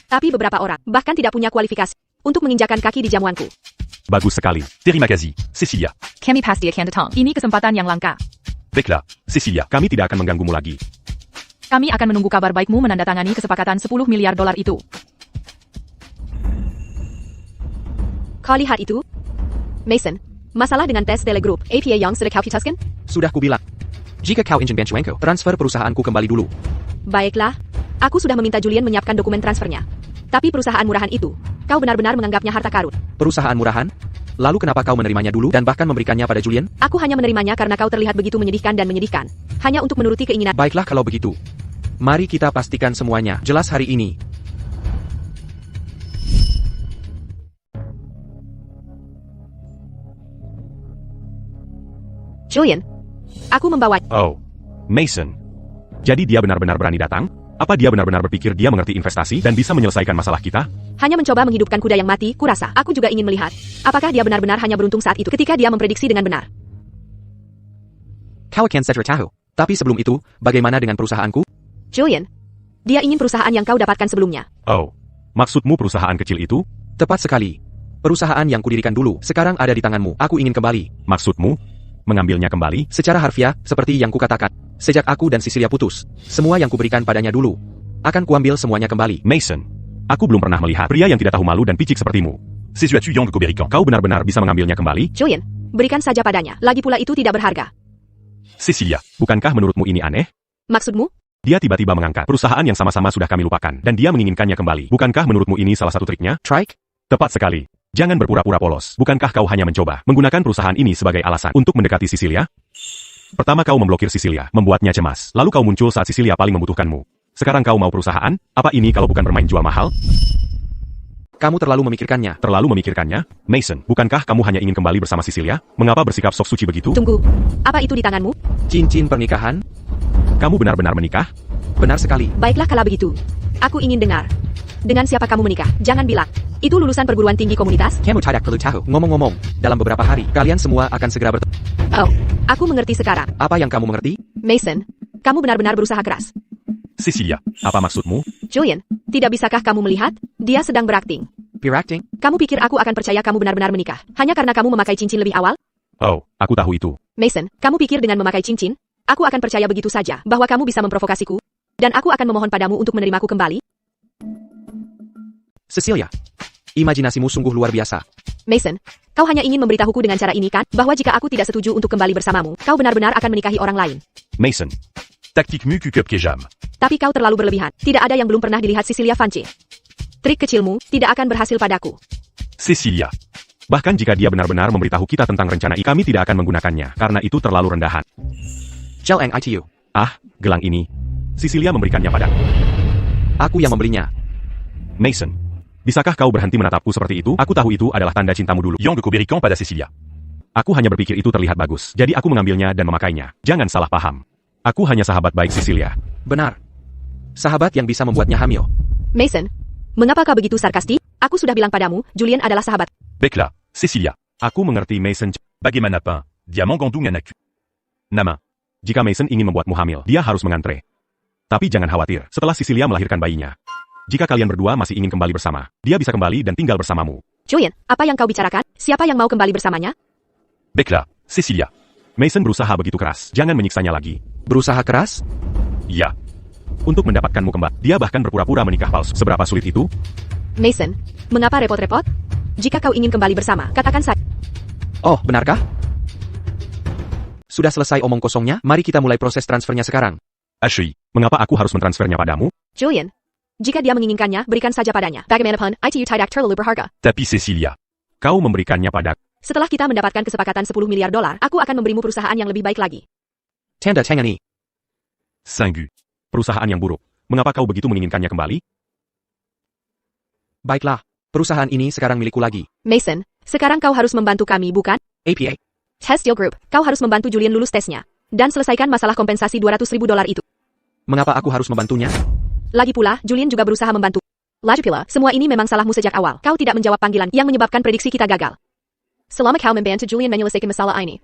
Tapi beberapa orang, bahkan tidak punya kualifikasi untuk menginjakan kaki di jamuanku. Bagus sekali. Terima kasih, Cecilia. Kami pasti akan datang. Ini kesempatan yang langka. Baiklah, Cecilia. Kami tidak akan mengganggumu lagi. Kami akan menunggu kabar baikmu menandatangani kesepakatan 10 miliar dolar itu. Kau lihat itu? Mason, masalah dengan tes telegroup APA yang sudah kau putuskan? Sudah kubilang. Jika kau ingin benchwanko, transfer perusahaanku kembali dulu. Baiklah, aku sudah meminta Julian menyiapkan dokumen transfernya. Tapi perusahaan murahan itu, kau benar-benar menganggapnya harta karun. Perusahaan murahan? Lalu kenapa kau menerimanya dulu dan bahkan memberikannya pada Julian? Aku hanya menerimanya karena kau terlihat begitu menyedihkan dan menyedihkan. Hanya untuk menuruti keinginan. Baiklah kalau begitu. Mari kita pastikan semuanya jelas hari ini. Julian, aku membawa... Oh, Mason. Jadi dia benar-benar berani datang? Apa dia benar-benar berpikir dia mengerti investasi dan bisa menyelesaikan masalah kita? Hanya mencoba menghidupkan kuda yang mati, kurasa. Aku juga ingin melihat. Apakah dia benar-benar hanya beruntung saat itu ketika dia memprediksi dengan benar. Kau akan segera tahu. Tapi sebelum itu, bagaimana dengan perusahaanku? Julian, dia ingin perusahaan yang kau dapatkan sebelumnya. Oh, maksudmu perusahaan kecil itu? Tepat sekali. Perusahaan yang kudirikan dulu, sekarang ada di tanganmu. Aku ingin kembali. Maksudmu? Mengambilnya kembali? Secara harfiah, seperti yang kukatakan. Sejak aku dan Cecilia putus, semua yang kuberikan padanya dulu, akan kuambil semuanya kembali. Mason, aku belum pernah melihat pria yang tidak tahu malu dan picik sepertimu. Sesuatu yang keberikan. Kau benar-benar bisa mengambilnya kembali? Julian, berikan saja padanya. Lagi pula itu tidak berharga. Cecilia, bukankah menurutmu ini aneh? Maksudmu? Dia tiba-tiba mengangkat perusahaan yang sama-sama sudah kami lupakan, dan dia menginginkannya kembali. Bukankah menurutmu ini salah satu triknya? Trike? Tepat sekali. Jangan berpura-pura polos. Bukankah kau hanya mencoba menggunakan perusahaan ini sebagai alasan untuk mendekati Cecilia? Pertama kau memblokir Cecilia, membuatnya cemas. Lalu kau muncul saat Cecilia paling membutuhkanmu. Sekarang kau mau perusahaan? Apa ini kalau bukan bermain jual mahal? Kamu terlalu memikirkannya. Terlalu memikirkannya? Mason, bukankah kamu hanya ingin kembali bersama Cecilia? Mengapa bersikap sok suci begitu? Tunggu. Apa itu di tanganmu? Cincin pernikahan? Kamu benar-benar menikah? Benar sekali. Baiklah kalau begitu. Aku ingin dengar. Dengan siapa kamu menikah? Jangan bilang. Itu lulusan perguruan tinggi komunitas? Kamu tidak perlu tahu. Ngomong-ngomong, dalam beberapa hari, kalian semua akan segera bertemu. Oh, aku mengerti sekarang. Apa yang kamu mengerti? Mason, kamu benar-benar berusaha keras. Cecilia, apa maksudmu? Julian, tidak bisakah kamu melihat? Dia sedang berakting. Pure-acting? Kamu pikir aku akan percaya kamu benar-benar menikah? Hanya karena kamu memakai cincin lebih awal? Oh, aku tahu itu. Mason, kamu pikir dengan memakai cincin, aku akan percaya begitu saja bahwa kamu bisa memprovokasiku? Dan aku akan memohon padamu untuk menerimaku kembali? Cecilia, imajinasimu sungguh luar biasa. Mason, kau hanya ingin memberitahuku dengan cara ini kan? Bahwa jika aku tidak setuju untuk kembali bersamamu, kau benar-benar akan menikahi orang lain. Mason, Tactique mu que jam. Tapi kau terlalu berlebihan. Tidak ada yang belum pernah dilihat Cecilia Vance. Trik kecilmu tidak akan berhasil padaku. Cecilia. Bahkan jika dia benar-benar memberitahu kita tentang rencana ini, kami tidak akan menggunakannya, karena itu terlalu rendahan. Celeng ITU. Ah, gelang ini. Cecilia memberikannya padaku. Aku yang membelinya. Mason, bisakah kau berhenti menatapku seperti itu? Aku tahu itu adalah tanda cintamu dulu. Yang keberikan pada Cecilia. Aku hanya berpikir itu terlihat bagus, jadi aku mengambilnya dan memakainya. Jangan salah paham. Aku hanya sahabat baik Cecilia. Benar. Sahabat yang bisa membuatnya hamil. Mason, mengapa kau begitu sarkastik? Aku sudah bilang padamu, Julian adalah sahabat. Baiklah, Cecilia. Aku mengerti Mason. Bagaimana pan? Diamant gandung anaku. Nama. Jika Mason ingin membuatmu hamil, dia harus mengantre. Tapi jangan khawatir, setelah Cecilia melahirkan bayinya. Jika kalian berdua masih ingin kembali bersama, dia bisa kembali dan tinggal bersamamu. Julian, apa yang kau bicarakan? Siapa yang mau kembali bersamanya? Baiklah, Cecilia. Mason berusaha begitu keras, jangan menyiksanya lagi. Berusaha keras? Ya. Untuk mendapatkanmu kembali, dia bahkan berpura-pura menikah palsu. Seberapa sulit itu? Mason, mengapa repot-repot? Jika kau ingin kembali bersama, katakan saja. Oh, benarkah? Sudah selesai omong kosongnya, mari kita mulai proses transfernya sekarang. Ashley, mengapa aku harus mentransfernya padamu? Julian, jika dia menginginkannya, berikan saja padanya. Bagaimanapun, ITU tidak terlalu berharga. Tapi Cecilia. Kau memberikannya padaku. Setelah kita mendapatkan kesepakatan 10 miliar dolar, aku akan memberimu perusahaan yang lebih baik lagi. Tanda tangani. Sanggu. Perusahaan yang buruk. Mengapa kau begitu menginginkannya kembali? Baiklah, perusahaan ini sekarang milikku lagi. Mason, sekarang kau harus membantu kami, bukan? APA. Test Steel Group, kau harus membantu Julian lulus tesnya. Dan selesaikan masalah kompensasi 200.000 dolar itu. Mengapa aku harus membantunya? Lagi pula, Julian juga berusaha membantu. Lagi pula, semua ini memang salahmu sejak awal. Kau tidak menjawab panggilan yang menyebabkan prediksi kita gagal. Selama kau membantu Julian menyelesaikan masalah ini,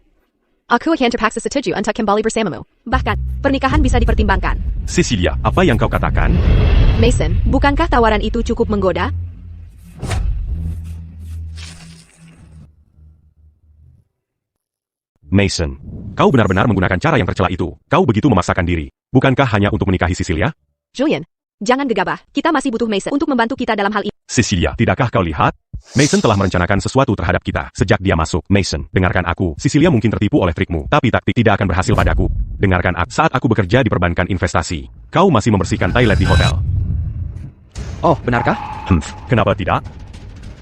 aku akan terpaksa setuju untuk kembali bersamamu. Bahkan, pernikahan bisa dipertimbangkan. Cecilia, apa yang kau katakan? Mason, bukankah tawaran itu cukup menggoda? Mason, kau benar-benar menggunakan cara yang tercela itu. Kau begitu memaksakan diri. Bukankah hanya untuk menikahi Cecilia? Julian, jangan gegabah. Kita masih butuh Mason untuk membantu kita dalam hal ini. Cecilia, tidakkah kau lihat? Mason telah merencanakan sesuatu terhadap kita. Sejak dia masuk, Mason, dengarkan aku. Cecilia mungkin tertipu oleh trikmu, tapi taktik tidak akan berhasil padaku. Dengarkan aku. Saat aku bekerja di perbankan investasi, kau masih membersihkan toilet di hotel. Oh, benarkah? Kenapa tidak?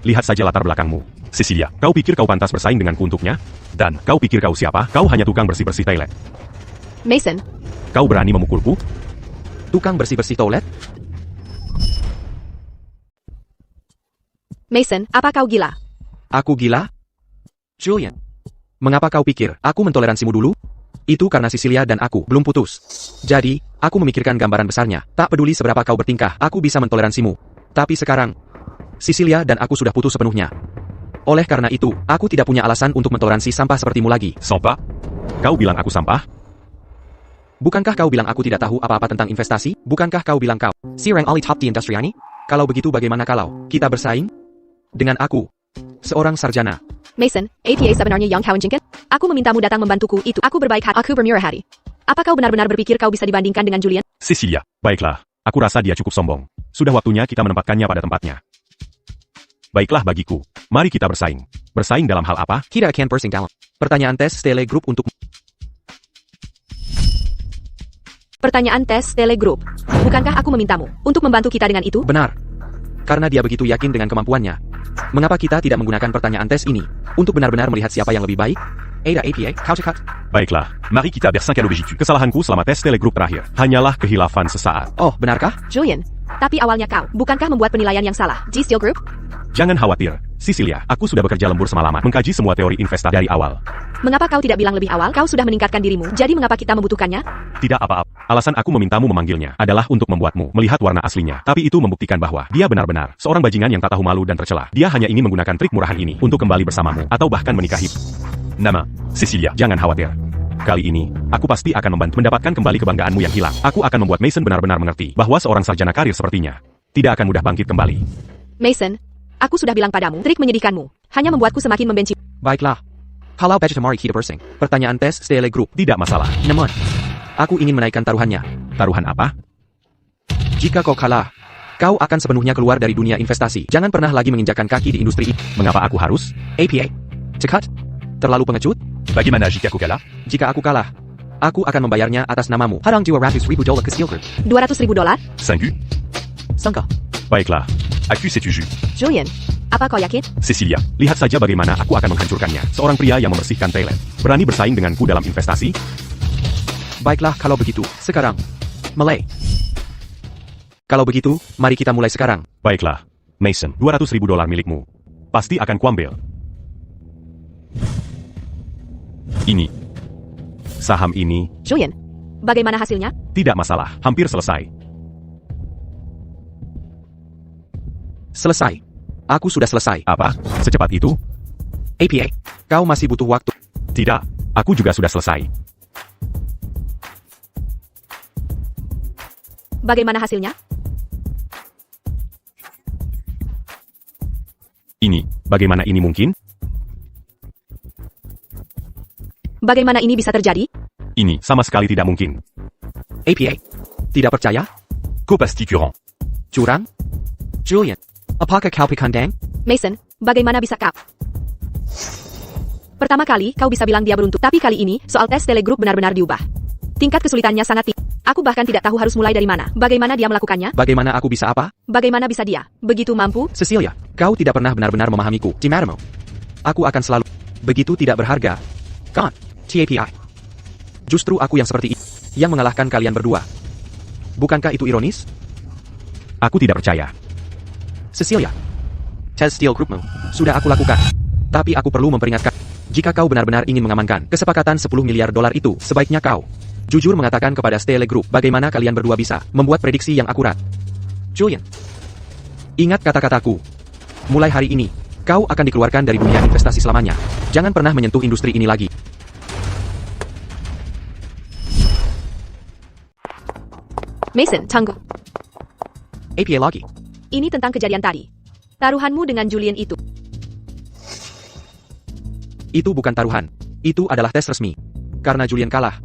Lihat saja latar belakangmu. Cecilia, kau pikir kau pantas bersaing denganku untuknya? Dan, kau pikir kau siapa? Kau hanya tukang bersih-bersih toilet. Mason, Kau berani memukulku? Tukang bersih-bersih toilet? Mason, apa kau gila? Aku gila? Julian, Mengapa kau pikir aku mentoleransimu dulu? Itu karena Cecilia dan aku belum putus. Jadi, aku memikirkan gambaran besarnya. Tak peduli seberapa kau bertingkah, aku bisa mentoleransimu. Tapi sekarang, Cecilia dan aku sudah putus sepenuhnya. Oleh karena itu, aku tidak punya alasan untuk mentoleransi sampah sepertimu lagi. Sampah? Kau bilang aku sampah? Bukankah kau bilang aku tidak tahu apa-apa tentang investasi? Bukankah kau bilang kau Sirang Ali Top di Industriani? Kalau begitu bagaimana kalau kita bersaing? Dengan aku, seorang sarjana. Mason, APA sebenarnya Yang Kawan Jingket? Aku memintamu datang membantuku itu. Aku berbaik hati. Aku bermurah hati. Apa kau benar-benar berpikir kau bisa dibandingkan dengan Julian? Cecilia, baiklah. Aku rasa dia cukup sombong. Sudah waktunya kita menempatkannya pada tempatnya. Baiklah bagiku. Mari kita bersaing. Bersaing dalam hal apa? Kita akan bersaing dalam pertanyaan tes Telegroup untuk Pertanyaan tes Telegroup. Bukankah aku memintamu untuk membantu kita dengan itu? benar. Karena dia begitu yakin dengan kemampuannya. Mengapa kita tidak menggunakan pertanyaan tes ini untuk benar-benar melihat siapa yang lebih baik? Ada APA, kau cekat. Baiklah. Mari kita bersaing à l'objectif. Kesalahanku selama tes telegroup terakhir hanyalah kehilafan sesaat. Oh, benarkah? Julian, tapi awalnya kau, bukankah membuat penilaian yang salah? G Steel Group? Jangan khawatir, Cecilia. Aku sudah bekerja lembur semalaman mengkaji semua teori investasi dari awal. Mengapa kau tidak bilang lebih awal? Kau sudah meningkatkan dirimu, jadi mengapa kita membutuhkannya? Tidak apa-apa. Alasan aku memintamu memanggilnya adalah untuk membuatmu melihat warna aslinya. Tapi itu membuktikan bahwa dia benar-benar seorang bajingan yang tak tahu malu dan tercela. Dia hanya ingin menggunakan trik murahan ini untuk kembali bersamamu atau bahkan menikahi. Nama, Cecilia. Jangan khawatir. Kali ini, aku pasti akan membantu mendapatkan kembali kebanggaanmu yang hilang. Aku akan membuat Mason benar-benar mengerti bahwa seorang sarjana karir sepertinya tidak akan mudah bangkit kembali. Mason, aku sudah bilang padamu, trik menyedihkanmu hanya membuatku semakin membenci. Baiklah. Kalau budget mari kita bersaing. Pertanyaan tes Telegroup. Tidak masalah. Namun, aku ingin menaikkan taruhannya. Taruhan apa? Jika kau kalah, kau akan sepenuhnya keluar dari dunia investasi. Jangan pernah lagi menginjakkan kaki di industri ini. Mengapa aku harus? APA. Cekat. Terlalu pengecut? Bagaimana jika aku kalah? Jika aku kalah, aku akan membayarnya atas namamu. Harang $200,000 ke Steel Group. $200,000? 5 Sangka. Baiklah. Aku c'est jus. Julian, apa kau yakin? Cecilia, lihat saja bagaimana aku akan menghancurkannya. Seorang pria yang membersihkan toilet. Berani bersaing denganku dalam investasi? Baiklah kalau begitu. Sekarang. Mulai. Kalau begitu, mari kita mulai sekarang. Baiklah. Mason, $200,000 milikmu. Pasti akan kuambil. Ini. Saham ini. Julian, bagaimana hasilnya? Tidak masalah. Hampir selesai. Selesai. Aku sudah selesai. Apa? Secepat itu? APA. Kau masih butuh waktu. Tidak. Aku juga sudah selesai. Bagaimana hasilnya? Ini. Bagaimana ini mungkin? Bagaimana ini bisa terjadi? Ini sama sekali tidak mungkin. APA. Tidak percaya? Copastiquant. Curang? Julian. Apakah kau pikandang? Mason, bagaimana bisa kau? Pertama kali, kau bisa bilang dia beruntung. Tapi kali ini, soal tes Telegroup benar-benar diubah. Tingkat kesulitannya sangat tinggi. Aku bahkan tidak tahu harus mulai dari mana. Bagaimana dia melakukannya? Bagaimana aku bisa apa? Bagaimana bisa dia? Begitu mampu? Cecilia, kau tidak pernah benar-benar memahamiku. Timadamu. Aku akan selalu begitu tidak berharga. Kan? TAPI. Justru aku yang seperti ini, yang mengalahkan kalian berdua. Bukankah itu ironis? Aku tidak percaya. Cecilia. Tes Steel Groupmu. Sudah aku lakukan. Tapi aku perlu memperingatkan. Jika kau benar-benar ingin mengamankan kesepakatan $10 miliar itu, sebaiknya kau jujur mengatakan kepada Steel Group bagaimana kalian berdua bisa membuat prediksi yang akurat. Julian. Ingat kata-kataku. Mulai hari ini, kau akan dikeluarkan dari dunia investasi selamanya. Jangan pernah menyentuh industri ini lagi. Mason, tunggu. APA lagi. Ini tentang kejadian tadi. Taruhanmu dengan Julian itu. Itu bukan taruhan. Itu adalah tes resmi. Karena Julian kalah,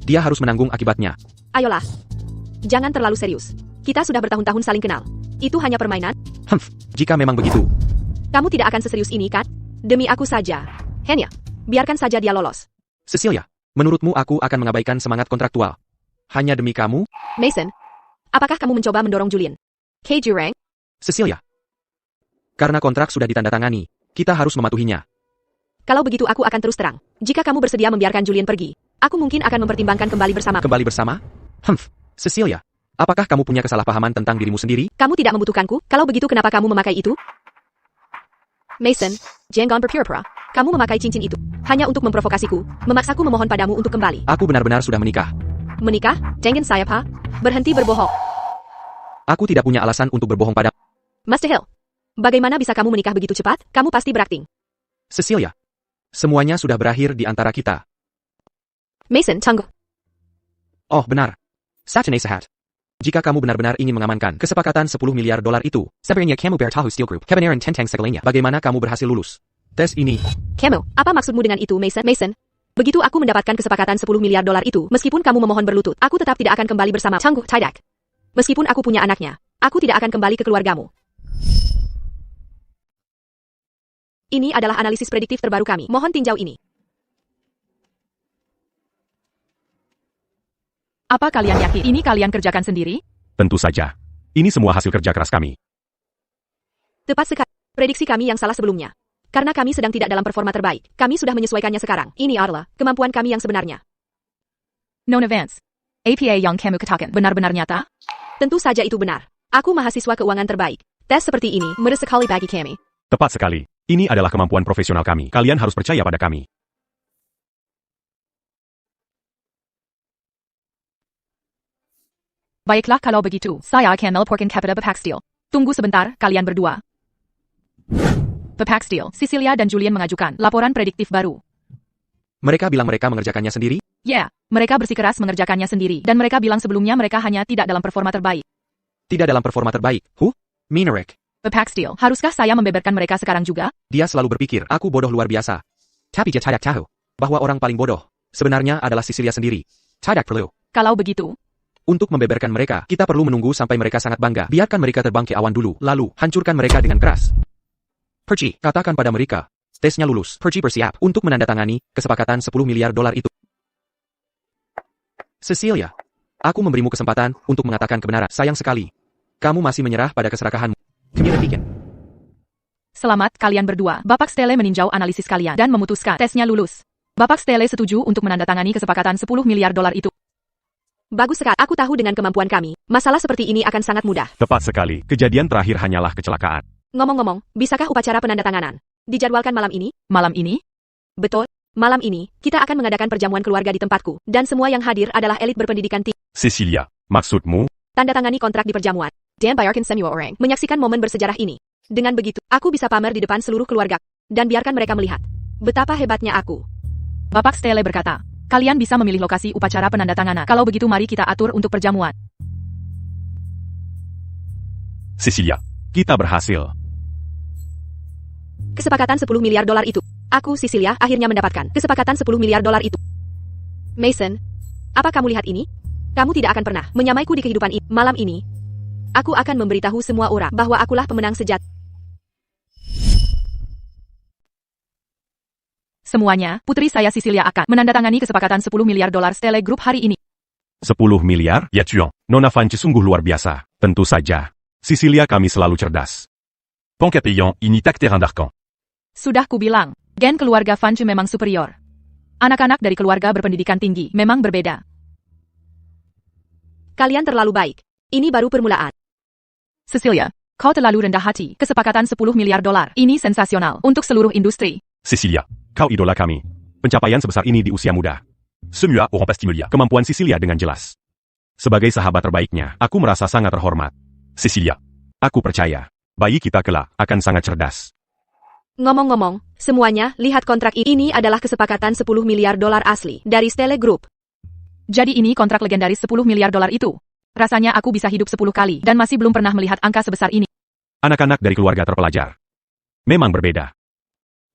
dia harus menanggung akibatnya. Ayolah. Jangan terlalu serius. Kita sudah bertahun-tahun saling kenal. Itu hanya permainan. Jika memang begitu. Kamu tidak akan seserius ini, kan? Demi aku saja. Henya, biarkan saja dia lolos. Cecilia, menurutmu aku akan mengabaikan semangat kontraktual? Hanya demi kamu? Mason, apakah kamu mencoba mendorong Julian? K. Jurang? Cecilia. Karena kontrak sudah ditandatangani, kita harus mematuhinya. Kalau begitu aku akan terus terang. Jika kamu bersedia membiarkan Julian pergi, aku mungkin akan mempertimbangkan kembali bersama. Kembali bersama? Cecilia, apakah kamu punya kesalahpahaman tentang dirimu sendiri? Kamu tidak membutuhkanku, kalau begitu kenapa kamu memakai itu? Mason, jangan berpura-pura. Kamu memakai cincin itu hanya untuk memprovokasiku, memaksaku memohon padamu untuk kembali. Aku benar-benar sudah menikah. Menikah? Jangan saya, Pak. Berhenti berbohong. Aku tidak punya alasan untuk berbohong pada Master Hill. Bagaimana bisa kamu menikah begitu cepat? Kamu pasti berakting. Cecilia. Semuanya sudah berakhir di antara kita. Mason, tunggu. Oh, benar. Satane Sahat. Jika kamu benar-benar ingin mengamankan kesepakatan 10 miliar dolar itu, sebenarnya kamu bertahu Steel Group, kebenaran tentang segalanya. Bagaimana kamu berhasil lulus tes ini? Kamu, apa maksudmu dengan itu, Mason? Mason, begitu aku mendapatkan kesepakatan 10 miliar dolar itu, meskipun kamu memohon berlutut, aku tetap tidak akan kembali bersama Tunggu, Tidak. Meskipun aku punya anaknya, aku tidak akan kembali ke keluargamu. Ini adalah analisis prediktif terbaru kami. Mohon tinjau ini. Apa kalian yakin ini kalian kerjakan sendiri? Tentu saja. Ini semua hasil kerja keras kami. Tepat sekali. Prediksi kami yang salah sebelumnya. Karena kami sedang tidak dalam performa terbaik, kami sudah menyesuaikannya sekarang. Ini adalah kemampuan kami yang sebenarnya. Non advance. APA yang kamu katakan benar-benar nyata? Tentu saja itu benar. Aku mahasiswa keuangan terbaik. Tes seperti ini mudah sekali bagi kami. Tepat sekali. Ini adalah kemampuan profesional kami. Kalian harus percaya pada kami. Baiklah kalau begitu, saya akan melaporkan kepada Bapak Steele. Tunggu sebentar, kalian berdua. Bapak Steele, Cecilia dan Julian mengajukan laporan prediktif baru. Mereka bilang mereka mengerjakannya sendiri? Ya, mereka bersikeras mengerjakannya sendiri, dan mereka bilang sebelumnya mereka hanya tidak dalam performa terbaik. Tidak dalam performa terbaik. Minarek. Bapak Steele, haruskah saya membeberkan mereka sekarang juga? Dia selalu berpikir, aku bodoh luar biasa. Tapi dia tidak tahu bahwa orang paling bodoh sebenarnya adalah Cecilia sendiri. Tidak perlu. Kalau begitu, Untuk membeberkan mereka, kita perlu menunggu sampai mereka sangat bangga. Biarkan mereka terbang ke awan dulu, lalu hancurkan mereka dengan keras. Perci, katakan pada mereka. Tesnya lulus. Perci bersiap untuk menandatangani kesepakatan 10 miliar dolar itu. Cecilia, aku memberimu kesempatan untuk mengatakan kebenaran. Sayang sekali. Kamu masih menyerah pada keserakahanmu. Kemirikan. selamat kalian berdua. Bapak Steele meninjau analisis kalian dan memutuskan tesnya lulus. Bapak Steele setuju untuk menandatangani kesepakatan 10 miliar dolar itu. Bagus sekali. Aku tahu dengan kemampuan kami, masalah seperti ini akan sangat mudah. Tepat sekali. Kejadian terakhir hanyalah kecelakaan. Ngomong-ngomong, bisakah upacara penandatanganan dijadwalkan malam ini? Malam ini? Betul. Malam ini, kita akan mengadakan perjamuan keluarga di tempatku, dan semua yang hadir adalah elit berpendidikan tinggi. Cecilia, maksudmu? Tanda tangani kontrak di perjamuan. Dan bayarkan semua orang menyaksikan momen bersejarah ini. Dengan begitu, aku bisa pamer di depan seluruh keluarga, dan biarkan mereka melihat betapa hebatnya aku. Bapak Steele berkata, kalian bisa memilih lokasi upacara penandatanganan. Kalau begitu mari kita atur untuk perjamuan. Cecilia, kita berhasil. Kesepakatan 10 miliar dolar itu. Aku, Cecilia, akhirnya mendapatkan kesepakatan 10 miliar dolar itu. Mason, apa kamu lihat ini? Kamu tidak akan pernah menyamaiku di kehidupan ini. Malam ini, aku akan memberitahu semua orang bahwa akulah pemenang sejati. Semuanya, putri saya Cecilia akan menandatangani kesepakatan 10 miliar dolar Steele Group hari ini. 10 miliar? Ya Chuang, Nona Fanci sungguh luar biasa. Tentu saja. Cecilia kami selalu cerdas. Panca payant, initak terrain d'arcan. Sudah kubilang, gen keluarga Fanci memang superior. Anak-anak dari keluarga berpendidikan tinggi memang berbeda. Kalian terlalu baik. Ini baru permulaan. Cecilia, kau terlalu rendah hati. Kesepakatan 10 miliar dolar. Ini sensasional untuk seluruh industri. Cecilia, kau idola kami. Pencapaian sebesar ini di usia muda. Semua orang pasti mulia. Kemampuan Cecilia dengan jelas. Sebagai sahabat terbaiknya, aku merasa sangat terhormat. Cecilia, aku percaya, bayi kita kelak akan sangat cerdas. Ngomong-ngomong, semuanya, lihat kontrak ini adalah kesepakatan 10 miliar dolar asli dari Steele Group. Jadi ini kontrak legendaris 10 miliar dolar itu. Rasanya aku bisa hidup 10 kali dan masih belum pernah melihat angka sebesar ini. Anak-anak dari keluarga terpelajar. Memang berbeda.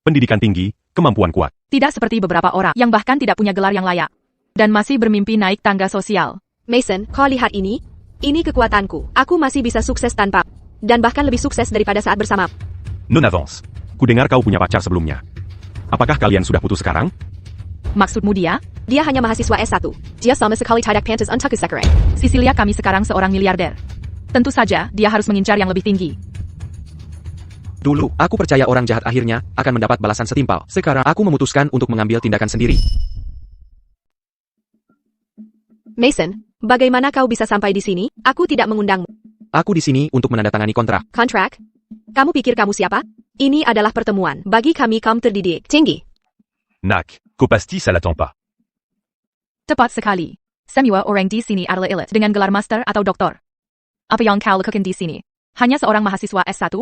Pendidikan tinggi, kemampuan kuat. Tidak seperti beberapa orang yang bahkan tidak punya gelar yang layak. Dan masih bermimpi naik tangga sosial. Mason, kau lihat ini? Ini kekuatanku. Aku masih bisa sukses tanpa. Dan bahkan lebih sukses daripada saat bersama. Non avance. Kudengar kau punya pacar sebelumnya. Apakah kalian sudah putus sekarang? Maksudmu dia? Dia hanya mahasiswa S1. Dia sama sekali tidak pantas untuk sekarang. Cecilia kami sekarang seorang miliarder. Tentu saja, dia harus mengincar yang lebih tinggi. Dulu, aku percaya orang jahat akhirnya akan mendapat balasan setimpal. Sekarang, aku memutuskan untuk mengambil tindakan sendiri. Mason, bagaimana kau bisa sampai di sini? Aku tidak mengundangmu. Aku di sini untuk menandatangani kontrak. Kontrak? Kamu pikir kamu siapa? Ini adalah pertemuan bagi kami kaum terdidik tinggi. Nak, Kopasti ça l'attend pas. Tepat sekali. Semua orang di sini adalah elit dengan gelar master atau doktor. Apa yang kau lakukan di sini? Hanya seorang mahasiswa S1?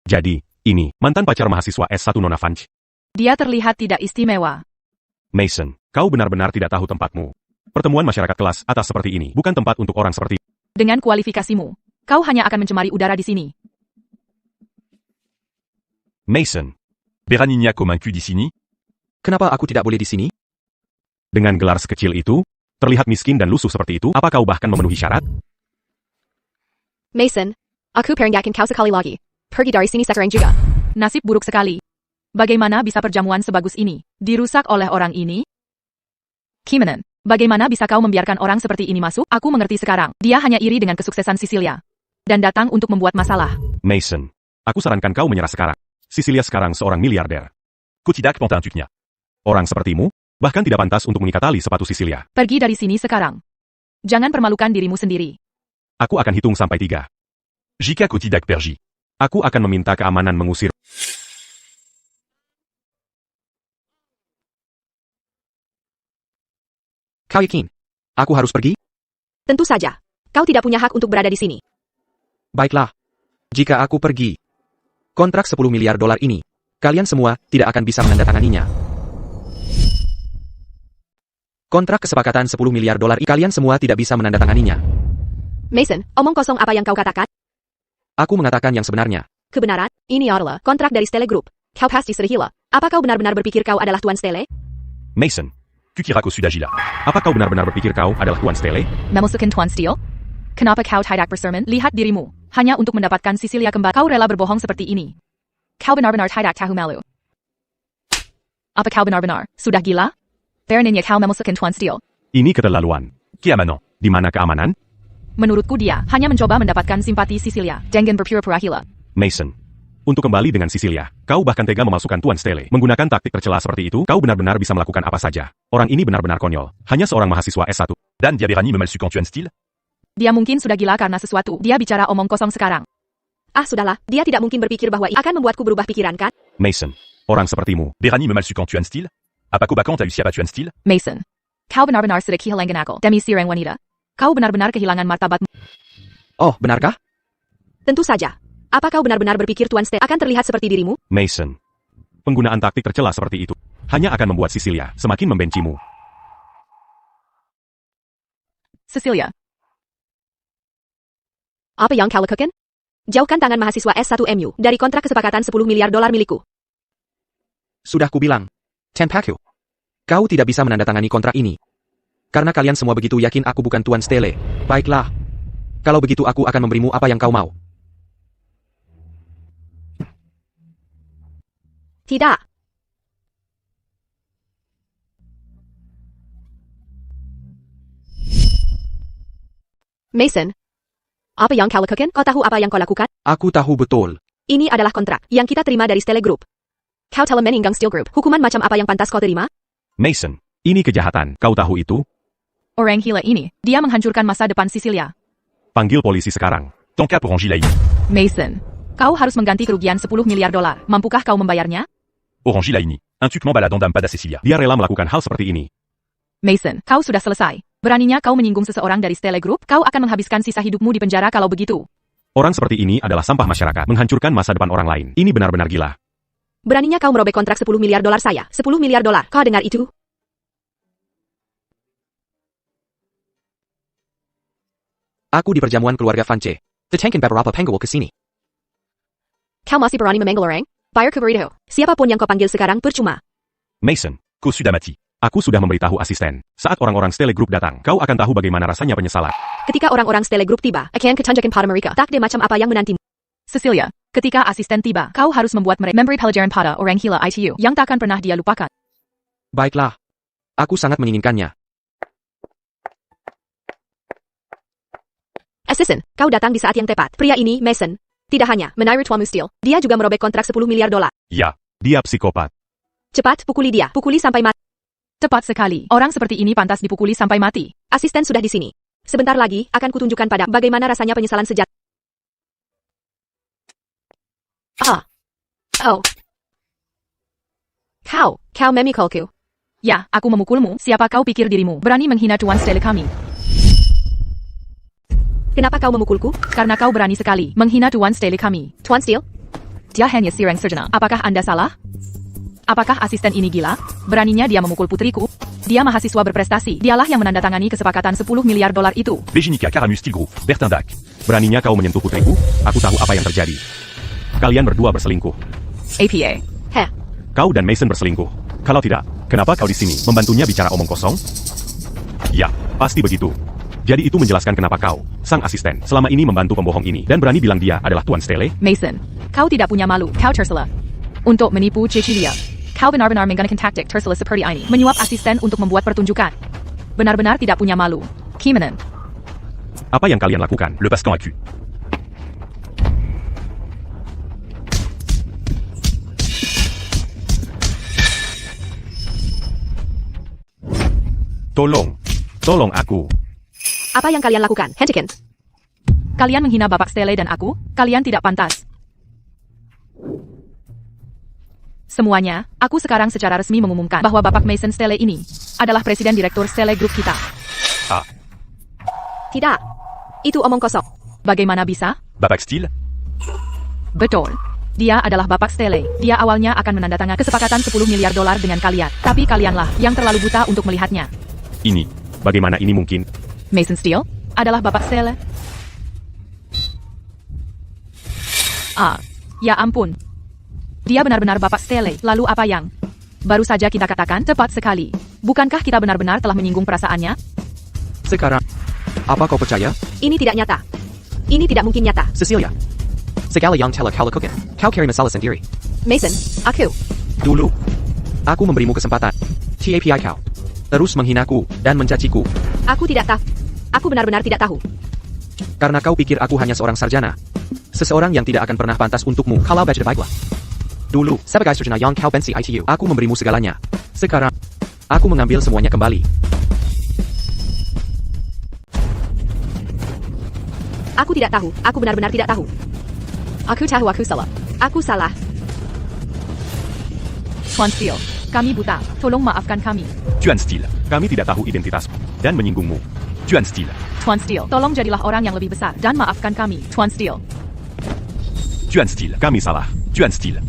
Jadi, ini, mantan pacar mahasiswa S1 Nona Vanch. Dia terlihat tidak istimewa. Mason, kau benar-benar tidak tahu tempatmu. Pertemuan masyarakat kelas atas seperti ini bukan tempat untuk orang seperti. Dengan kualifikasimu, kau hanya akan mencemari udara di sini. Mason. Beranigna convaincu di sini? Kenapa aku tidak boleh di sini? Dengan gelar sekecil itu, terlihat miskin dan lusuh seperti itu, apa kau bahkan memenuhi syarat? Mason, aku peringatkan kau sekali lagi. Pergi dari sini sekarang juga. Nasib buruk sekali. Bagaimana bisa perjamuan sebagus ini dirusak oleh orang ini? Kimanan, bagaimana bisa kau membiarkan orang seperti ini masuk? Aku mengerti sekarang. Dia hanya iri dengan kesuksesan Cecilia. Dan datang untuk membuat masalah. Mason, aku sarankan kau menyerah sekarang. Cecilia sekarang seorang miliarder. Kotidak pantin tuknya. Orang sepertimu, bahkan tidak pantas untuk mengikat tali sepatu Cecilia. Pergi dari sini sekarang. Jangan permalukan dirimu sendiri. Aku akan hitung sampai 3. Jika Kotidak pergi. Aku akan meminta keamanan mengusir. Kau yakin? Aku harus pergi? Tentu saja. Kau tidak punya hak untuk berada di sini. Baiklah. Jika aku pergi, kontrak 10 miliar dolar ini, kalian semua tidak akan bisa menandatanganinya. Kontrak kesepakatan 10 miliar dolar kalian semua tidak bisa menandatanganinya. Mason, omong kosong apa yang kau katakan? Aku mengatakan yang sebenarnya. Kebenaran, ini adalah kontrak dari Stele Group. Kau pasti sudah gila. Apa kau benar-benar berpikir kau adalah Tuan Stele? Mason, Kukirako Sudagila. apa kau benar-benar berpikir kau adalah Tuan Stele? Memusuhkan Tuan Steel? Kenapa kau tidak bersermon? Lihat dirimu. Hanya untuk mendapatkan Cecilia kembali. Kau rela berbohong seperti ini. Kau benar-benar tidak tahu malu. Apa kau benar-benar sudah gila? Beraninya kau memusuhkan Tuan Steel. Ini keterlaluan. Kiamanon. Di mana keamanan? Menurutku dia hanya mencoba mendapatkan simpati Cecilia dengan berpura-pura gila. Mason, untuk kembali dengan Cecilia, kau bahkan tega memasukkan Tuan Stele. Menggunakan taktik tercela seperti itu, kau benar-benar bisa melakukan apa saja. Orang ini benar-benar konyol. Hanya seorang mahasiswa S1. Dan dia Berani me malsukan Tuan Steel? Dia mungkin sudah gila karena sesuatu. Dia bicara omong kosong sekarang. Ah sudahlah, dia tidak mungkin berpikir bahwa akan membuatku berubah pikiran kan? Mason, orang sepertimu. Berani me malsukan Tuan Steel? Apako bakon tahu siapa Tuan Steel? Mason, kau benar-benar sudah kehilangan akal. Demi seorang wanita. Kau benar-benar kehilangan martabatmu. Oh, benarkah? Tentu saja. Apa kau benar-benar berpikir Tuan Stele akan terlihat seperti dirimu? Mason, penggunaan taktik tercela seperti itu hanya akan membuat Cecilia semakin membencimu. Cecilia, Apa yang kau lakukan? Jauhkan tangan mahasiswa S1MU dari kontrak kesepakatan 10 miliar dolar milikku. Sudah kubilang. Tenpaku. Kau tidak bisa menandatangani kontrak ini. Karena kalian semua begitu yakin aku bukan Tuan Stele. Baiklah. Kalau begitu aku akan memberimu apa yang kau mau. Tidak. Mason, apa yang kau lakukan? Kau tahu apa yang kau lakukan? Aku tahu betul. Ini adalah kontrak yang kita terima dari Stele Group. Kau telah meninggang Steel Group. Hukuman macam apa yang pantas kau terima? Mason, ini kejahatan. Kau tahu itu? orang gila ini, dia menghancurkan masa depan Cecilia. Panggil polisi sekarang. Ton cas pour Angie Laini. Mason, kau harus mengganti kerugian 10 miliar dolar. Mampukah kau membayarnya? Orange Laini. Un tuquement baladant d'Ampada Cecilia. Dia rela melakukan hal seperti ini. Mason, kau sudah selesai. Beraninya kau menyinggung seseorang dari Stele Group, kau akan menghabiskan sisa hidupmu di penjara kalau begitu. Orang seperti ini adalah sampah masyarakat, menghancurkan masa depan orang lain. Ini benar-benar gila. Beraninya kau merobek kontrak 10 miliar dolar saya. 10 miliar dolar. Kau dengar itu? Aku di perjamuan keluarga Vance. Tetangkan beberapa penggawa ke sini. Kau masih berani memanggil orang? Bayar ke burrito. Siapapun yang kau panggil sekarang percuma. Mason, Ko Sudamati. aku sudah memberitahu asisten. Saat orang-orang Stele Group datang, kau akan tahu bagaimana rasanya penyesalan. Ketika orang-orang Stele Group tiba, akan ketunjukan pada mereka. Tak ada macam apa yang menantimu. Cecilia, ketika asisten tiba, kau harus membuat mereka memberi pelajaran pada orang gila ITU yang takkan pernah dia lupakan. Baiklah. Aku sangat menginginkannya. Asisten, kau datang di saat yang tepat. Pria ini, Mason, tidak hanya menaruh tuamu Steel, dia juga merobek kontrak 10 miliar dolar. Ya. Dia psikopat. Cepat, pukuli dia. Pukuli sampai mati. Tepat sekali. Orang seperti ini pantas dipukuli sampai mati. Asisten sudah di sini. Sebentar lagi, akan kutunjukkan pada bagaimana rasanya penyesalan sejati. Ah. Oh. Kau memikulku. Ya, aku memukulmu. Siapa kau pikir dirimu? Berani menghina Tuan Stele kami. Kenapa kau memukulku? Karena kau berani sekali menghina Tuan Stele kami. Tuan Steele? Dia hanya seorang sarjana. Apakah Anda salah? Apakah asisten ini gila? Beraninya dia memukul putriku? Dia mahasiswa berprestasi. Dialah yang menandatangani kesepakatan 10 miliar dolar itu. Bejinica Caramus Steel Group, Bertin Dac. Beraninya kau menyentuh putriku? Aku tahu apa yang terjadi. Kalian berdua berselingkuh. APA. Heh. Kau dan Mason berselingkuh. Kalau tidak, kenapa kau di sini membantunya bicara omong kosong? Ya, pasti begitu. Jadi itu menjelaskan kenapa kau, sang asisten, selama ini membantu pembohong ini dan berani bilang dia adalah Tuan Stele? Mason, kau tidak punya malu. Kau tersela. Untuk menipu Cecilia. Kau benar-benar menggunakan taktik tersela seperti ini. Menyuap asisten untuk membuat pertunjukan. Benar-benar tidak punya malu. Kimanan. Apa yang kalian lakukan? Le Pascan accu. Tolong aku. Apa yang kalian lakukan, Hentikins? Kalian menghina Bapak Stele dan aku. Kalian tidak pantas. Semuanya, aku sekarang secara resmi mengumumkan bahwa Bapak Mason Stele ini adalah Presiden Direktur Stele Group kita. Ah, Tidak. Itu omong kosong. Bagaimana bisa? Bapak Steel? Betul. Dia adalah Bapak Stele. Dia awalnya akan menandatangani kesepakatan 10 miliar dolar dengan kalian. Tapi kalianlah yang terlalu buta untuk melihatnya. Ini, bagaimana ini mungkin? Mason Steel adalah Bapak Stele. Ya ampun. Dia benar-benar Bapak Stele. Lalu apa yang baru saja kita katakan tepat sekali? Bukankah kita benar-benar telah menyinggung perasaannya? Sekarang, apa kau percaya? Ini tidak nyata. Ini tidak mungkin nyata. Cecilia. Segala yang telah kau lakukan. Kau cari masalah sendiri. Mason, aku. Dulu, aku memberimu kesempatan. TAPI kau. Terus menghinaku dan mencaciku. Aku tidak tahu. Aku benar-benar tidak tahu. Karena kau pikir aku hanya seorang sarjana. Seseorang yang tidak akan pernah pantas untukmu. Kalau baca baiklah. Dulu, sebagai sarjana yang kau pensi ITU, aku memberimu segalanya. Sekarang, aku mengambil semuanya kembali. Aku tidak tahu. Aku benar-benar tidak tahu. Aku tahu aku salah. Aku salah. Tuan Steel, kami buta. Tolong maafkan kami. Tuan Steel. Kami tidak tahu identitasmu dan menyinggungmu. Tuan Steel. Tuan Steel, tolong jadilah orang yang lebih besar dan maafkan kami. Tuan Steel. Tuan Steel. Kami salah. Tuan Steel.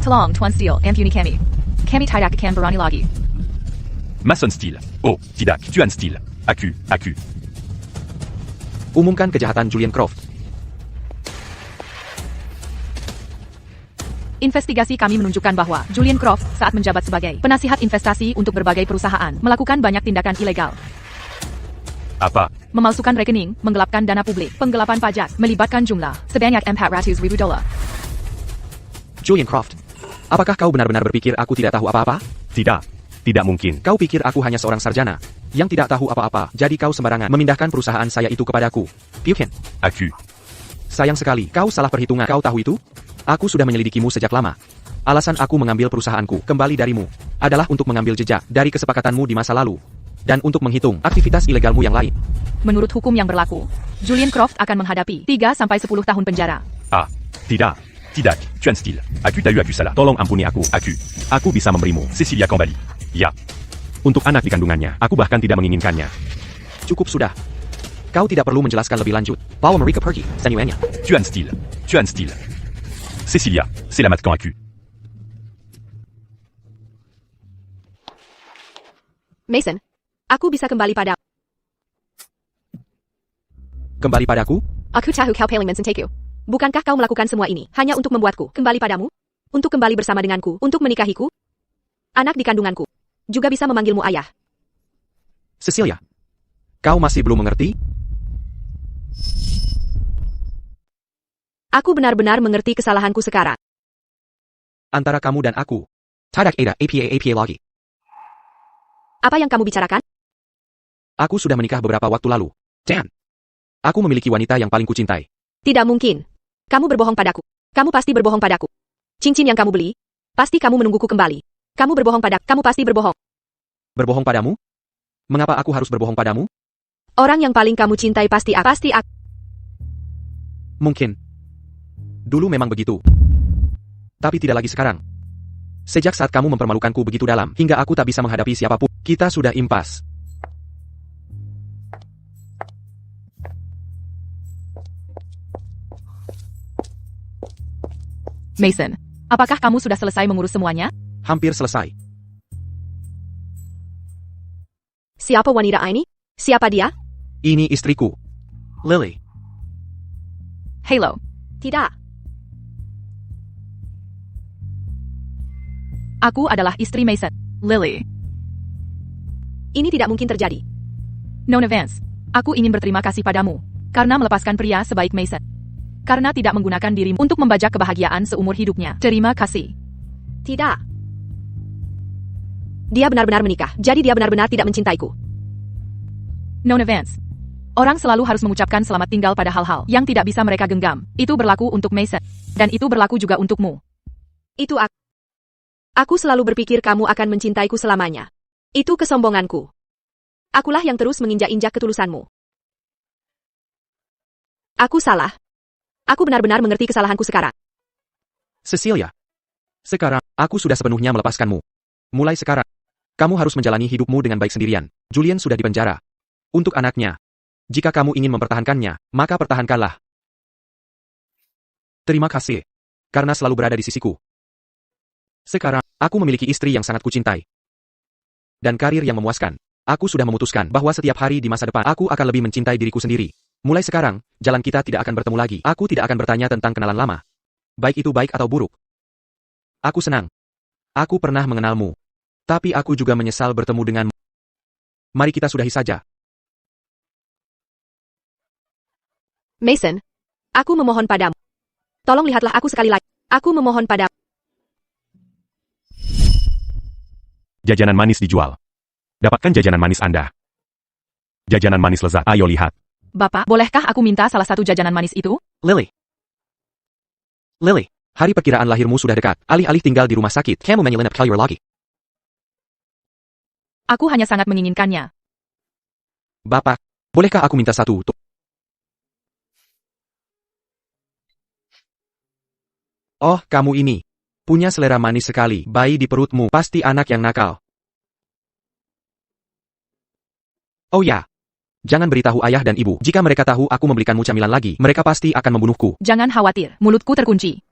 Tolong Tuan Steel, ampuni kami. Kami tidak akan berani lagi. Mason Steel. Oh, tidak. Tuan Steel. Accu. Umumkan kejahatan Julian Croft. Investigasi kami menunjukkan bahwa Julian Croft saat menjabat sebagai penasihat investasi untuk berbagai perusahaan melakukan banyak tindakan ilegal. Apa? Memalsukan rekening, menggelapkan dana publik, penggelapan pajak, melibatkan jumlah sebanyak 400.000 dolar. Julian Croft. Apakah kau benar-benar berpikir aku tidak tahu apa-apa? Tidak mungkin. Kau pikir aku hanya seorang sarjana yang tidak tahu apa-apa, jadi kau sembarangan memindahkan perusahaan saya itu kepadaku. Buchanan. Accu. Sayang sekali, kau salah perhitungan. Kau tahu itu? Aku sudah menyelidikimu sejak lama. Alasan aku mengambil perusahaanku kembali darimu adalah untuk mengambil jejak dari kesepakatanmu di masa lalu dan untuk menghitung aktivitas ilegalmu yang lain. Menurut hukum yang berlaku, Julian Croft akan menghadapi 3-10 tahun penjara. Tidak. Tuan Steel. Accu salah. Tolong ampuni aku. Aku bisa memberimu. Cecilia Kambali. Ya. Untuk anak di kandungannya, aku bahkan tidak menginginkannya. Cukup sudah. Kau tidak perlu menjelaskan lebih lanjut. Bawa mereka pergi, senyumannya. Tuan Steel. Cecilia, c'est la Matcan accu. Mason, aku bisa kembali pada... Kembali padaku? Aku tahu kau paling mencintai. Bukankah kau melakukan semua ini hanya untuk membuatku kembali padamu? Untuk kembali bersama denganku, untuk menikahiku? Anak di kandunganku juga bisa memanggilmu ayah. Cecilia, kau masih belum mengerti? Aku benar-benar mengerti kesalahanku sekarang. Antara kamu dan aku. Tidak ada APA lagi. Apa yang kamu bicarakan? Aku sudah menikah beberapa waktu lalu. Dan aku memiliki wanita yang paling kucintai. Tidak mungkin. Kamu berbohong padaku. Kamu pasti berbohong padaku. Cincin yang kamu beli, pasti kamu menungguku kembali. Kamu berbohong padaku. Kamu pasti berbohong. Berbohong padamu? Mengapa aku harus berbohong padamu? Orang yang paling kamu cintai pasti aku. Mungkin. Dulu memang begitu. Tapi tidak lagi sekarang. Sejak saat kamu mempermalukanku begitu dalam, hingga aku tak bisa menghadapi siapapun, kita sudah impas. Mason, apakah kamu sudah selesai mengurus semuanya? Hampir selesai. Siapa wanita ini? Siapa dia? Ini istriku. Lily. Halo. Tidak. Aku adalah istri Mason, Lily. Ini tidak mungkin terjadi. Nona Vance, aku ingin berterima kasih padamu karena melepaskan pria sebaik Mason. Karena tidak menggunakan dirimu untuk membajak kebahagiaan seumur hidupnya. Terima kasih. Tidak. Dia benar-benar menikah, jadi dia benar-benar tidak mencintaiku. Nona Vance, orang selalu harus mengucapkan selamat tinggal pada hal-hal yang tidak bisa mereka genggam. Itu berlaku untuk Mason. Dan itu berlaku juga untukmu. Itu aku. Aku selalu berpikir kamu akan mencintaiku selamanya. Itu kesombonganku. Akulah yang terus menginjak-injak ketulusanmu. Aku salah. Aku benar-benar mengerti kesalahanku sekarang. Cecilia. Sekarang, aku sudah sepenuhnya melepaskanmu. Mulai sekarang, kamu harus menjalani hidupmu dengan baik sendirian. Julian sudah dipenjara. Untuk anaknya. Jika kamu ingin mempertahankannya, maka pertahankanlah. Terima kasih. Karena selalu berada di sisiku. Sekarang, aku memiliki istri yang sangat kucintai. Dan karir yang memuaskan. Aku sudah memutuskan bahwa setiap hari di masa depan, aku akan lebih mencintai diriku sendiri. Mulai sekarang, jalan kita tidak akan bertemu lagi. Aku tidak akan bertanya tentang kenalan lama. Baik itu baik atau buruk. Aku senang. Aku pernah mengenalmu. Tapi aku juga menyesal bertemu denganmu. Mari kita sudahi saja. Mason, aku memohon padamu. Tolong lihatlah aku sekali lagi. Aku memohon padamu. Jajanan manis dijual. Dapatkan jajanan manis Anda. Jajanan manis lezat, ayo lihat. Bapak, bolehkah aku minta salah satu jajanan manis itu? Lily. Lily, hari perkiraan lahirmu sudah dekat. Alih-alih tinggal di rumah sakit, kamu menyelinap kalian lagi. Aku hanya sangat menginginkannya. Bapak, bolehkah aku minta satu? Oh, kamu ini. Punya selera manis sekali. Bayi di perutmu pasti anak yang nakal. Oh ya. Jangan beritahu ayah dan ibu. Jika mereka tahu aku membelikanmu camilan lagi, mereka pasti akan membunuhku. Jangan khawatir, mulutku terkunci.